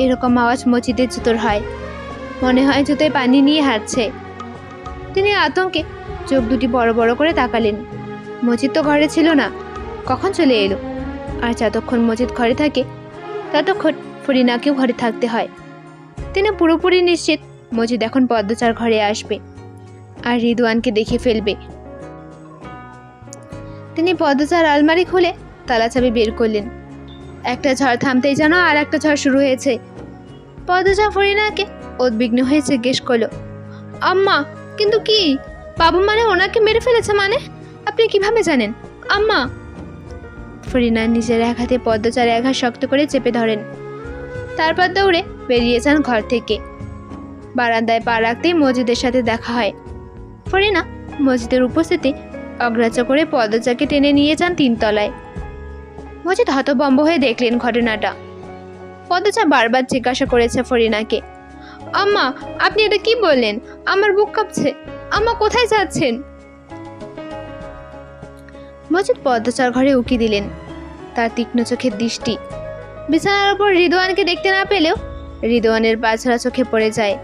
এরকম আওয়াজ মসজিদে জুতোর হয়, মনে হয় জুতোয় পানি নিয়ে হাঁটছে। তিনি আতঙ্কে চোখ দুটি বড় বড় করে তাকালেন। মসজিদ তো ঘরে ছিল না, কখন চলে এলো? আর যতক্ষণ মসজিদ ঘরে থাকে ততক্ষণ ফরিনাকেও ঘরে থাকতে হয়। তিনি পুরোপুরি নিশ্চিত মসজিদ এখন পদ্মচার ঘরে আসবে আর রিদওয়ানকে দেখে ফেলবে। তিনি পদ্মচার আলমারি খুলে তালা চাবি বের করলেন। একটা ঝড় থামতেই যেন আর একটা ঝড় শুরু হয়েছে। পদ্মচা ফরিনাকে উদ্বিগ্ন হয়ে জিজ্ঞেস করলো, আম্মা, কিন্তু কি? বাবু মানে ওনাকে মেরে ফেলেছে মানে? আপনি কিভাবে জানেন আম্মা? ফরিনা নিজের এক হাতে পদ্মচার এক হাত শক্ত করে চেপে ধরেন। তারপর দৌড়ে বেরিয়ে যান ঘর থেকে। বারান্দায় পা রাখতেই মসজিদের সাথে দেখা হয়। ফরিনা মসজিদের উপস্থিতি অগ্রাহ্য করে পদ্মচাকে টেনে নিয়ে যান 3 তলায়। মসজিদ হতভম্ব হয়ে দেখলেন ঘটনাটা। পদ্মচা বারবার জিজ্ঞাসা করেছে ফরিনাকে, আম্মা, আপনি এটা কি বললেন? আমার বুক কাঁপছে, আম্মা কোথায় যাচ্ছেন? মসজিদ পদ্মচার ঘরে উকি দিলেন। তার তীক্ষ্ণ চোখের দৃষ্টি বিছানার উপর রিদওয়ানকে দেখতে না পেলেও রিদওয়ানের পা ছাড়া চোখে পড়ে যায়।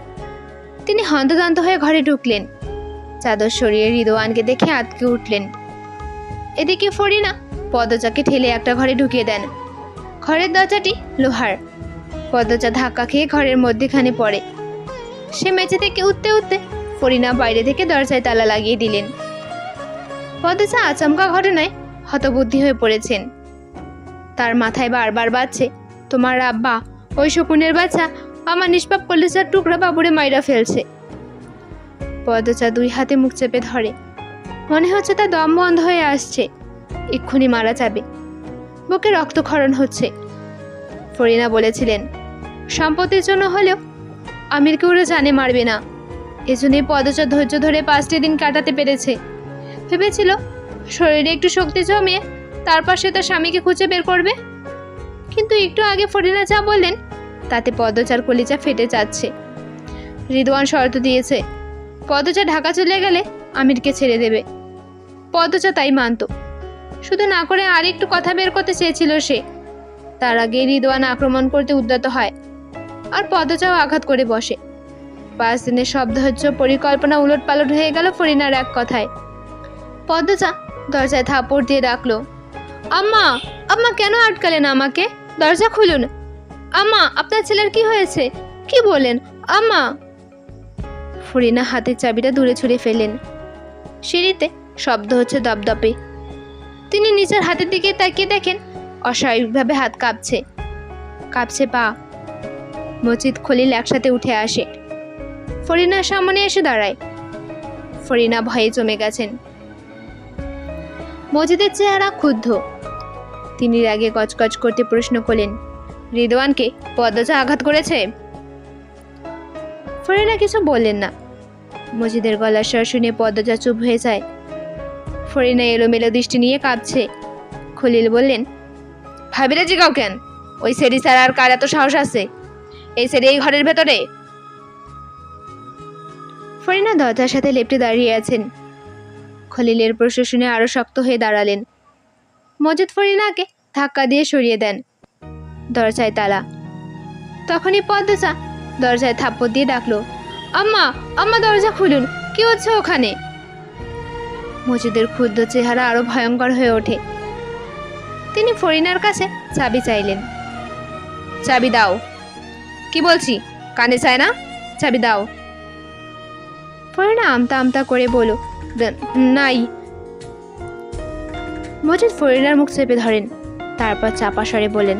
তিনি হন্তদন্ত হয়ে ঘরে ঢুকলেন। চাদর সরিয়ে রিদওয়ানকে দেখে আঁতকে উঠলেন। এদিকে ফরিনা পদ্মচাকে ঠেলে একটা ঘরে ঢুকিয়ে দেন। ঘরের দরজাটি লোহার। পদ্মচা ধাক্কা খেয়ে ঘরের মধ্যেখানে পড়ে। সে মেঝে থেকে উঠতে উঠতে ফরিনা বাইরে থেকে দরজায় তালা লাগিয়ে দিলেন। পদ্মচা আচমকা ঘটনায় হতবুদ্ধি হয়ে পড়েছেন। তার মাথায় বারবার বাজছে, তোমার আব্বা ওই শকুনের বাচ্চা আমার নিষ্পাপ কলেজার টুকরা বাবুরে মাইরা ফেলছে। পদ্মচা 2 হাতে মুখ চেপে ধরে। মনে হচ্ছে তার দম বন্ধ হয়ে আসছে, এক্ষুনি মারা যাবে। বুকে রক্তক্ষরণ হচ্ছে। ফরিনা বলেছিলেন, সম্পত্তির জন্য হলেও আমিরকে ওরা জানে মারবে না। এজন্যই পদ্মচা ধৈর্য ধরে 5টি দিন কাটাতে পেরেছে। ভেবেছিল শরীরে একটু শক্তি জমিয়ে তারপর সে তার স্বামীকে খুঁজে বের করবে। কিন্তু একটু আগে ফরিনা যা বললেন তাতে পদ্মচার কলিজা ফেটে যাচ্ছে। রিদওয়ান শর্ত দিয়েছে, পদ্মচা ঢাকা চলে গেলে আমিরকে ছেড়ে দেবে। পদ্মচা তাই মানত। শুধু না করে আর একটু কথা বের করতে চেয়েছিল সে। তার আগে রিদওয়ান আক্রমণ করতে উদ্যত হয় আর পদ্মচাও আঘাত করে বসে। 5 দিনের সব ধৈর্য পরিকল্পনা উলটপালট হয়ে গেল ফরিনার এক কথায়। পদ্মচা দরজায় থাপড় দিয়ে ডাকলো, আম্মা, আম্মা কেন আটকালেন আমাকে? দরজা খুলুন। আম্মা, আপনার ছেলের কি হয়েছে? কি বলেন আম্মা? ফরিনা হাতের চাবিটা দূরে ছুঁড়ে ফেলেন। সিঁড়িতে শব্দ হচ্ছে দপদপে। তিনি নিজের হাতের দিকে তাকিয়ে দেখেন অস্বাভাবিকভাবে হাত কাঁপছে পা। মসজিদ খলিল একসাথে উঠে আসে। ফরিনার সামনে এসে দাঁড়ায়। ফরিনা ভয়ে জমে গেছেন। মসজিদের চেহারা ক্ষুব্ধ। তিনি রাগে কচকচ করতে প্রশ্ন করলেন, রিদওয়ানকে পদ্মচা আঘাত করেছে? ফরিনা কিছু বললেন না। মসজিদের গলার স্বর শুনে পদ্মচা চুপ হয়ে যায়। ফরিনা এলোমেলো দৃষ্টি নিয়ে কাঁপছে। খলিল বললেন, ভাবিরা জিগাও কেন? ওই সেরি স্যার আর কার এত সাহস আছে এই সেরি এই ঘরের ভেতরে? ফরিনা দরজার সাথে লেপ্টে দাঁড়িয়ে আছেন। খলিলের প্রশ্ন শুনে আরো শক্ত হয়ে দাঁড়ালেন। মসজিদ ফরিনাকে ধাক্কা দিয়ে সরিয়ে দেন। দরজায় তালা। তখনই পদ্মচা দরজায় থাপ্পড় দিয়ে ডাকলো, আম্মা, আম্মা দরজা খুলুন, কি হচ্ছে ওখানে? মসজিদের ক্ষুদ্র চেহারা আরো ভয়ঙ্কর হয়ে ওঠে। তিনি ফরিনার কাছে চাবি চাইলেন। চাবি দাও। কি বলছি কানে চায় না? চাবি দাও। ফরিনা আমতা আমতা করে বলল, নাই। মসজিদ ফরিনার মুখ চেপে ধরেন। তারপর চাপা স্বরে বলেন,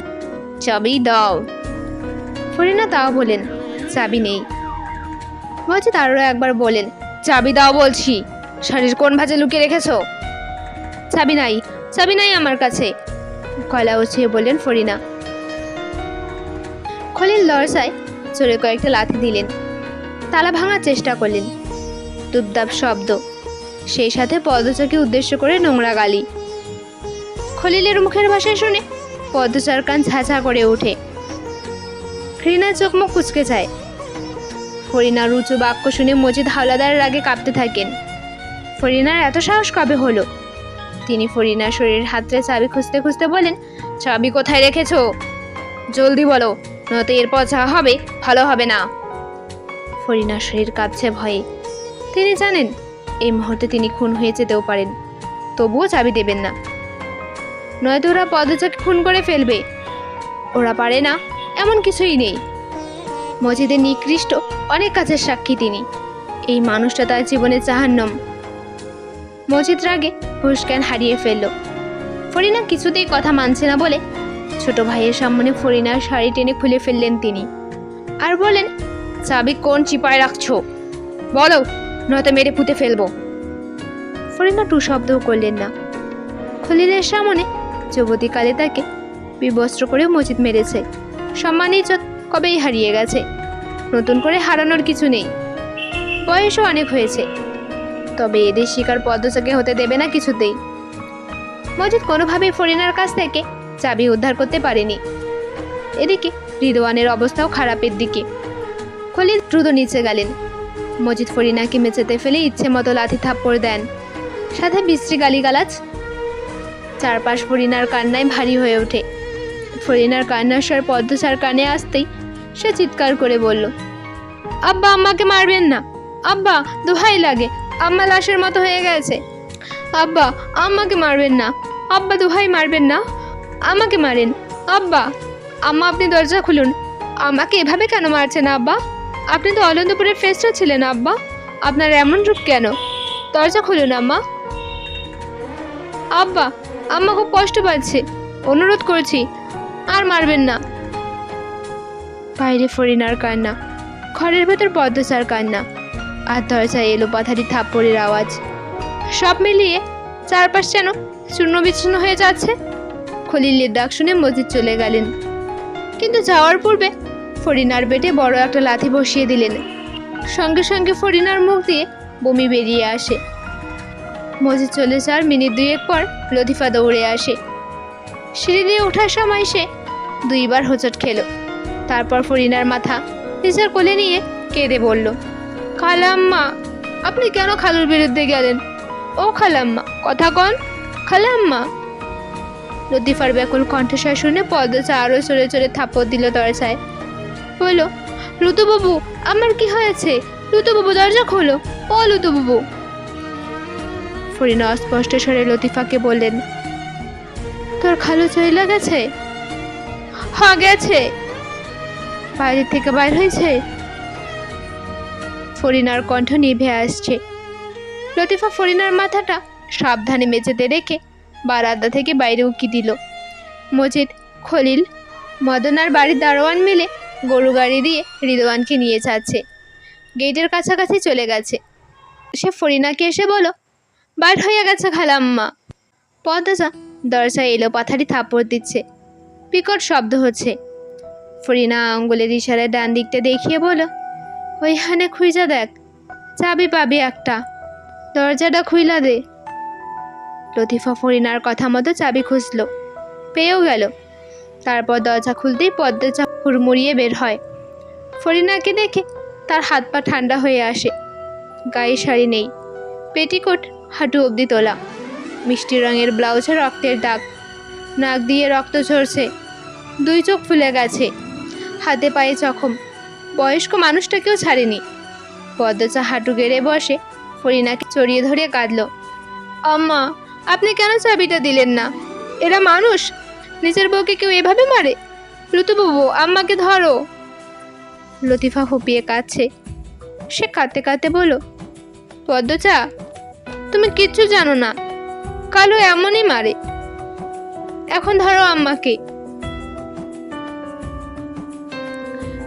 চাবি দাও। ফরিনা তাও বলেন, চাবি নেই। মসজিদ আরো একবার বলেন, চাবি দাও বলছি। শাড়ির কোন ভাঁজে লুকিয়ে রেখেছো? চাবি নাই, চাবি নাই আমার কাছে। গলা উঁচিয়ে বললেন ফরিনা। খলিল দরজায় জোরে কয়েকটা লাথি দিলেন, তালা ভাঙার চেষ্টা করলেন। দুপদাপ শব্দ, সেই সাথে পদ্মচাকে উদ্দেশ্য করে নোংরা গালি। খলিলের মুখের ভাষায় শুনে পদ্মচার কান ঝাঁঝা করে ওঠে, ঘৃণার চোখ মুখ কুচকে যায়। ফরিনার উঁচু বাক্য শুনে মজিদ হাওলাদারের আগে কাঁপতে থাকেন। ফরিনার এত সাহস কবে হলো? তিনি ফরিনার শরীরের হাতরে চাবি খুঁজতে খুঁজতে বলেন, চাবি কোথায় রেখেছো? জলদি বলো, নয়তো এরপর যা হবে ভালো হবে না। ফরিনার শরীর কাঁপছে ভয়ে। তিনি জানেন এই মুহূর্তে তিনি খুন হয়ে যেতেও পারেন, তবুও চাবি দেবেন না, নয়তো ওরা পদ্মচাকে খুন করে ফেলবে। ওরা পারে না এমন কিছুই নেই। মজিদের নিকৃষ্ট অনেক কাছের সাক্ষী তিনি। এই মানুষটা তার জীবনের জাহান্নাম। মজিদ রাগে হুঁশ জ্ঞান হারিয়ে ফেলল। ফরিনা কিছুতেই কথা মানছে না বলে ছোট ভাইয়ের সামনে ফরিনার শাড়ি টেনে খুলে ফেললেন তিনি, আর বলেন, চাবি কোন চিপায় রাখছো বলো, নয়তো মেরে পুঁতে ফেলবো। ফরিনা টু শব্দও করলেন না। খলিলের সামনে যুবতীকালে তাকে বিবস্ত্র করে মজিদ মেরেছে। সম্মান ইজ্জত কবেই হারিয়ে গেছে, নতুন করে হারানোর কিছু নেই। বয়সও অনেক হয়েছে, তবে এদের শিকার পদ্মচাকে হতে দেবে না কিছুতেই। মজিদ কোনোভাবেই ফরিনার কাছ থেকে চাবি উদ্ধার করতে পারেনি। এদিকে রিদওয়ানের অবস্থাও খারাপের দিকে। খলিল দ্রুত নিচে গেলেন। মজিদ ফরিনাকে মেঝেতে ফেলে ইচ্ছে মতো লাথি থাপ্পড় দেন, সাথে বিশ্রী গালিগালাজ। চারপাশ ফরিনার কান্নায় ভারী হয়ে ওঠে। ফরিনার কান্নার স্বর পদ্মচার কানে আসতেই সে চিৎকার করে বলল, আব্বা, আম্মাকে মারবেন না। আব্বা, দোহাই লাগে, আম্মা লাশের মতো হয়ে গেছে। আব্বা, আম্মাকে মারবেন না। আব্বা, দোহাই, মারবেন না, আমাকে মারেন। আব্বা, আম্মা, আপনি দরজা খুলুন। আমাকে এভাবে কেন মারছেন আব্বা? আপনি তো অলন্দপুরের ফেস্টা ছিলেন আব্বা, আপনার এমন রূপ কেন? দরজা খুলুন আম্মা। আব্বা, আম্মা খুব কষ্ট পাচ্ছে, অনুরোধ করছি, আর মারবেন না। বাইরে ফরিনার কান্না, ঘরের ভেতর পদ্মচার কান্না, আর দরজায় এলো পাথারি থাপ্পড়ের আওয়াজ। সব মিলিয়ে চারপাশ যেন চূর্ণ বিচ্ছিন্ন হয়ে যাচ্ছে। খলিলের ডাক শুনে মজিদ চলে গেলেন, কিন্তু যাওয়ার পূর্বে ফরিনার পেটে বড় একটা লাথি বসিয়ে দিলেন। সঙ্গে সঙ্গে ফরিনার মুখ দিয়ে বমি বেরিয়ে আসে। মজিদ চলে যাওয়ার মিনিট দুয়েক পর লতিফা দৌড়ে আসে। সিঁড়ি দিয়ে ওঠার সময় সে দুইবার হোঁচট খেল। তারপর ফরিনার মাথা নিজের কোলে নিয়ে কেঁদে বলল, খালাম্মা, আপনি কেন খালুর বিরুদ্ধে গেলেন? ও খালাম্মা, কথা কন, খালাম্মা। লতিফার ব্যাকুল কণ্ঠস্বর শুনে পদ্মচা আরো চড়ে চড়ে থাপ্পড় দিল দরজায়। বলল, লুতুবাবু, আমার কি হয়েছে? লুতুবাবু, দরজা খোলো, ও লুতুবাবু। ফরিনা অস্পষ্ট স্বরে লতিফাকে বললেন, তোর খালু চইলা গেছে? হ্যাঁ, গেছে। বাইরে থেকে বাইর হয়েছে? ফরিনার কণ্ঠ নিভে আসছে। লতিফা ফরিনার মাথাটা সাবধানে মেঝেতে রেখে বারান্দা থেকে বাইরে উকি দিল। মজিদ, খলিল, মদনার বাড়ির দারোয়ান মিলে গরু গাড়ি দিয়ে রিদওয়ানকে নিয়ে যাচ্ছে। গেটের কাছাকাছি চলে গেছে। সে ফরিনাকে এসে বলো, বাইর হয়ে গেছে খালাম্মা। পদ্মচা দরজায় এলো পাথারি থাপ্পড় দিচ্ছে, বিকট শব্দ হচ্ছে। ফরিনা আঙ্গুলের ইশারায় ডান দিকটা দেখিয়ে বলো, ওইখানে খুঁজা দেখ, চাবি পাবি একটা, দরজাটা খুইলা দে। লতিফা ফরিনার কথা মতো চাবি খুঁজল, পেয়েও গেল। তারপর দরজা খুলতেই পদ্মচা হুড়মুড়িয়ে বের হয়। ফরিনাকে দেখে তার হাত পা ঠান্ডা হয়ে আসে। গায়ে শাড়ি নেই, পেটিকোট হাঁটু অবধি তোলা, মিষ্টি রঙের ব্লাউজে রক্তের দাগ, নাক দিয়ে রক্ত ঝরছে, দুই চোখ ফুলে গেছে, হাতে পায়ে জখম। বয়স্ক মানুষটাকেও ছাড়েনি। পদ্মচা হাঁটু গেড়ে বসে ফরিনাকে চড়িয়ে ধরে কাঁদল, আম্মা, আপনি কেন চাবিটা দিলেন না? এরা মানুষ? নিজের বউকে কেউ এভাবে মারে? লুতুবাবু, আম্মাকে ধরো। লতিফা ফুপিয়ে কাঁদছে। সে কাঁদতে কাঁদতে বলল, পদ্মচা, তুমি কিচ্ছু জানো না, কালু এমনই মারে। এখন ধরো আম্মাকে।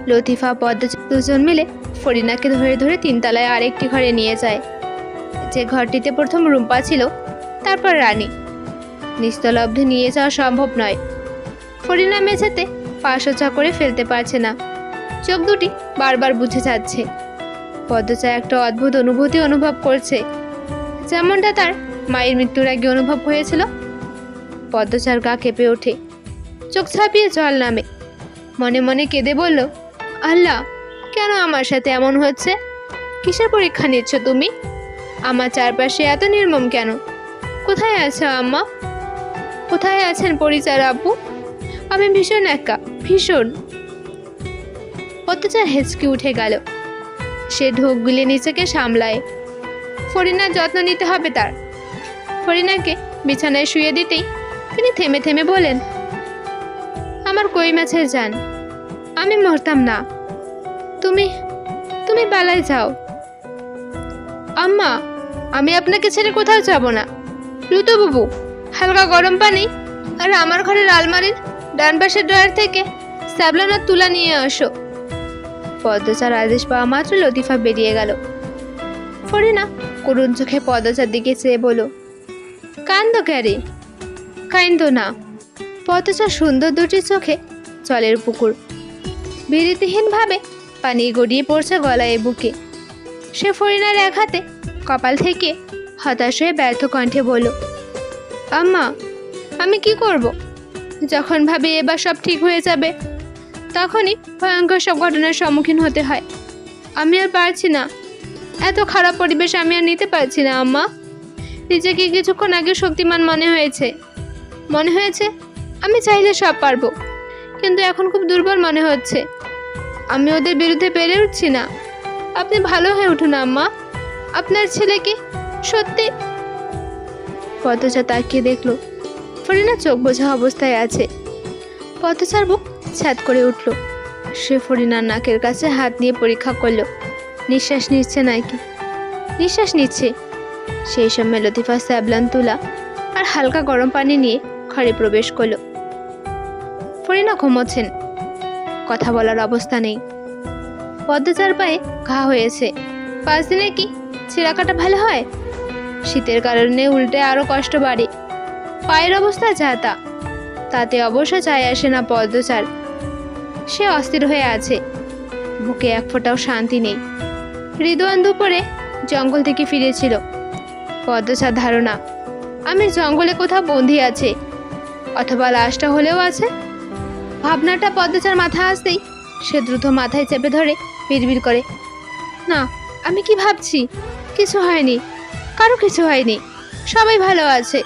লতিফা, পদ্মচা দুজন মিলে ফরিনাকে ধরে ধরে তিনতলায় আরেকটি ঘরে নিয়ে যায়, যে ঘরটিতে প্রথম রুম্পা ছিল, তারপর রানী। নিস্তল অবধি নিয়ে যাওয়া সম্ভব নয়। ফরিনা মেঝেতে পা সোজা করে ফেলতে পারছে না, চোখ দুটি বারবার বুঝে যাচ্ছে। পদ্মজা একটা অদ্ভুত অনুভূতি অনুভব করছে, যেমনটা তার মায়ের মৃত্যুর আগে অনুভব হয়েছিল। পদ্মজার গা কেঁপে ওঠে, চোখ ছাপিয়ে জল নামে। মনে মনে কেঁদে বলল, আল্লাহ, কেন আমার সাথে এমন হচ্ছে? কিসের পরীক্ষা নিচ্ছ তুমি? আমার চারপাশে এত নির্মম কেন? কোথায় আছো আম্মা? কোথায় আছেন পরিচার আব্বু? আমি ভীষণ একা, ভীষণ। পদ্মজার হেঁচকি উঠে গেল। সে ঢোক গিলে নিজেকে সামলায়। ফরিনার যত্ন নিতে হবে তার। ফরিনাকে বিছানায় শুয়ে দিতেই তিনি থেমে থেমে বলেন, আমার কই মাছের জান, আমি মরতাম না। তুমি তুমি পালায় যাও। আম্মা, আমি আপনাকে ছেড়ে কোথাও যাব না। লুতু বাবু, হালকা গরম পানি আর আমার ঘরের আলমারির ডান পাশের ড্রয়ার থেকে স্যাবলন আর তুলা নিয়ে আসো। পদ্মজার আদেশ পাওয়া মাত্র লতিফা বেরিয়ে গেল। ফরিনা করুণ চোখে পদ্মজার দিকে চেয়ে বলল, কান্দো ক্যারে? কাইন্দো না। পদ্মজার সুন্দর দুটি চোখে জলের পুকুর। বিরতিহীনভাবে পানি গড়িয়ে পড়ছে গলায় বুকে। সে ফরিনার এক হাতে কপাল থেকে হতাশ হয়ে ব্যর্থ কণ্ঠে বলল, আম্মা, আমি কি করব? যখন ভাবি এবার সব ঠিক হয়ে যাবে, তখনই ভয়ঙ্কর সব ঘটনার সম্মুখীন হতে হয়। আমি আর পারছি না, এত খারাপ পরিবেশ আমি আর নিতে পারছি না আম্মা। নিজেকে কিছুক্ষণ আগে শক্তিমান মনে হয়েছে আমি চাইলে সব পারবো, কিন্তু এখন খুব দুর্বল মনে হচ্ছে। আমি ওদের বিরুদ্ধে পেরে উঠছি না। আপনি ভালো হয়ে উঠুন আম্মা, আপনার ছেলেকে সত্যি। পদ্মজা তাকিয়ে দেখলো ফরিনা চোখ বোঝা অবস্থায় আছে। পদ্মজার বুক ছাদ করে উঠল। সে ফরিনার নাকের কাছে হাত নিয়ে পরীক্ষা করলো, নিঃশ্বাস নিচ্ছে নাকি। নিঃশ্বাস নিচ্ছে। সেই সময় লতিফা স্যাবলান তুলা আর হালকা গরম পানি নিয়ে ঘরে প্রবেশ করলো। ফরিনা ঘুমোচ্ছেন, কথা বলার অবস্থা নেই। পদ্মজার পায়ে ঘা হয়েছে। 5 দিনে কি ছেঁড়া কাটা ভালো হয়? শীতের কারণে উল্টে আরো কষ্ট বাড়ে। পায়ের অবস্থা যা তা, তাতে অবশ্য যায় আসে না পদ্মজার। সে অস্থির হয়ে আছে, বুকে এক ফোঁটাও শান্তি নেই। রিদওয়ান দুপুরে জঙ্গল থেকে ফিরেছিল। পদ্মজার ধারণা আমির জঙ্গলে কোথাও বন্দি আছে, অথবা লাশটা হলেও আছে। ভাবনাটা পদ্মজার মাথায় আসতেই সে দ্রুত মাথায় চেপে ধরে বিড়বিড় করে, না, আমি কি ভাবছি? কিছু হয়নি, কারো কিছু হয়নি, সবাই ভালো আছে।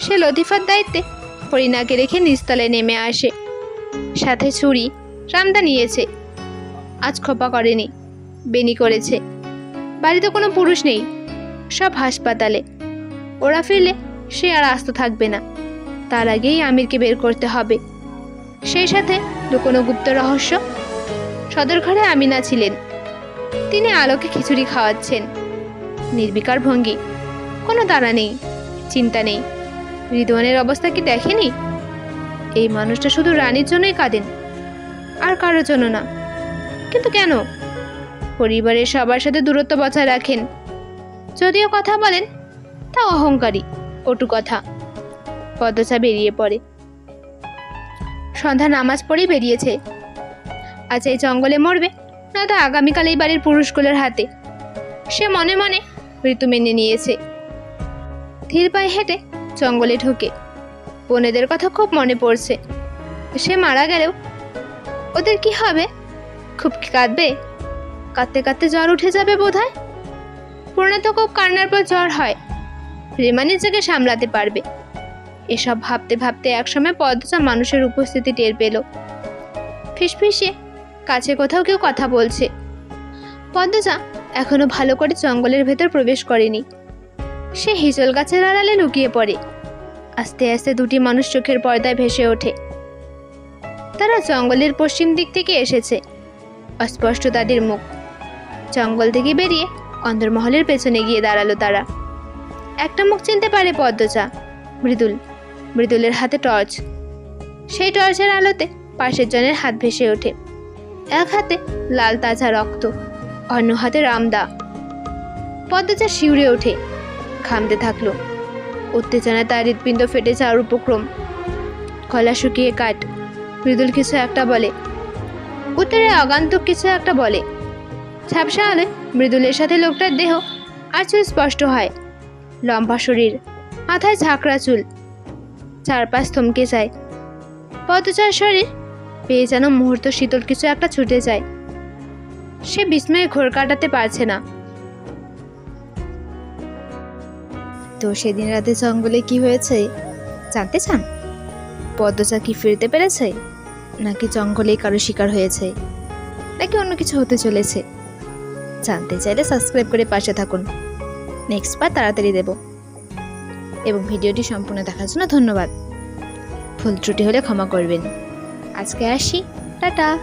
সে লতিফার দায়িত্বে ফরিনাকে রেখে নিচতলায় নেমে আসে। সাথে ছুরি রামদা নিয়েছে। আজ খোপা করেনি, বেনি করেছে। বাড়িতে কোনো পুরুষ নেই, সব হাসপাতালে। ওরা ফিরলে সে আর আস্ত থাকবে না। তার আগেই আমিরকে বের করতে হবে। সেই সাথে লুকোনো গুপ্ত রহস্য। সদর ঘরে আমিনা ছিলেন। তিনি আলোকে খিচুড়ি খাওয়াচ্ছেন। নির্বিকার ভঙ্গি, কোনো তাড়া নেই, চিন্তা নেই। রিদওয়ানের অবস্থা কি দেখেনি? এই মানুষটা শুধু রানীর জন্যই কাঁদেন, আর কারোর জন্য না। কিন্তু কেন? পরিবারের সবার সাথে দূরত্ব বজায় রাখেন। যদিও কথা বলেন, তা অহংকারী, কটু কথা। পদ্মজা বেরিয়ে পড়ে। সন্ধ্যা নামাজ পড়েই বেরিয়েছে। আজ এই জঙ্গলে মরবে, না তো আগামীকাল এই বাড়ির পুরুষগুলোর হাতে। সে মনে মনে ঋতু মেনে নিয়েছে। ধীর পায়ে হেঁটে জঙ্গলে ঢোকে। বোনেদের কথা খুব মনে পড়ছে। সে মারা গেলেও ওদের কি হবে? খুব কাঁদবে। কাঁদতে কাঁদতে জ্বর উঠে যাবে বোধহয়। পুরনো তো খুব কান্নার পর জ্বর হয়। রিমা নিজেকে সামলাতে পারবে। এসব ভাবতে ভাবতে একসময় পদ্মজা মানুষের উপস্থিতি টের পেল। ফিসফিসে কাছে কোথাও কেউ কথা বলছে। পদ্মজা এখনো ভালো করে জঙ্গলের ভেতর প্রবেশ করেনি। সে হিজল গাছের আড়ালে লুকিয়ে পড়ে। আস্তে আস্তে দুটি মানুষ চোখের পর্দায় ভেসে ওঠে। তারা জঙ্গলের পশ্চিম দিক থেকে এসেছে। অস্পষ্ট তাদের মুখ। জঙ্গল থেকে বেরিয়ে অন্দরমহলের পেছনে গিয়ে দাঁড়ালো তারা। একটা মুখ চিনতে পারে পদ্মজা, মৃদুলের হাতে টর্চ। সেই টর্চের আলোতে পাশের জনের হাত ভেসে ওঠে। এক হাতে লাল তাজা রক্ত, অন্য হাতে রামদা। পদ্মজা শিউরে ওঠে, ঘামতে থাকলো। উত্তেজনায় তার হৃৎপিণ্ড ফেটে যাওয়ার উপক্রম। গলা শুকিয়ে কাঠ। মৃদুল কিছু একটা বলে, উত্তরে অগান্তক কিছু একটা বলে। ঝাপসা আলোয় মৃদুলের সাথে লোকটার দেহ আর চুল স্পষ্ট হয়। লম্বা শরীর, মাথায় ঝাঁকড়া চুল, চারপাশ থমকে যায়। পদচার শরীর পেয়ে যেন মুহূর্ত শীতল কিছু একটা ছুটে যায়। সে বিস্ময়ে ঘোর কাটাতে পারছে না। তো সেদিন রাতে জঙ্গলে কি হয়েছে জানতে চান? পদ্মচা কি ফিরতে পেরেছে, নাকি জঙ্গলেই কারো শিকার হয়েছে, নাকি অন্য কিছু হতে চলেছে? জানতে চাইলে সাবস্ক্রাইব করে পাশে থাকুন। নেক্সট বার তাড়াতাড়ি দেব। এবং ভিডিওটি সম্পূর্ণ দেখার জন্য ধন্যবাদ। ভুল ত্রুটি হলে ক্ষমা করবেন। আজকে আসি, টাটা।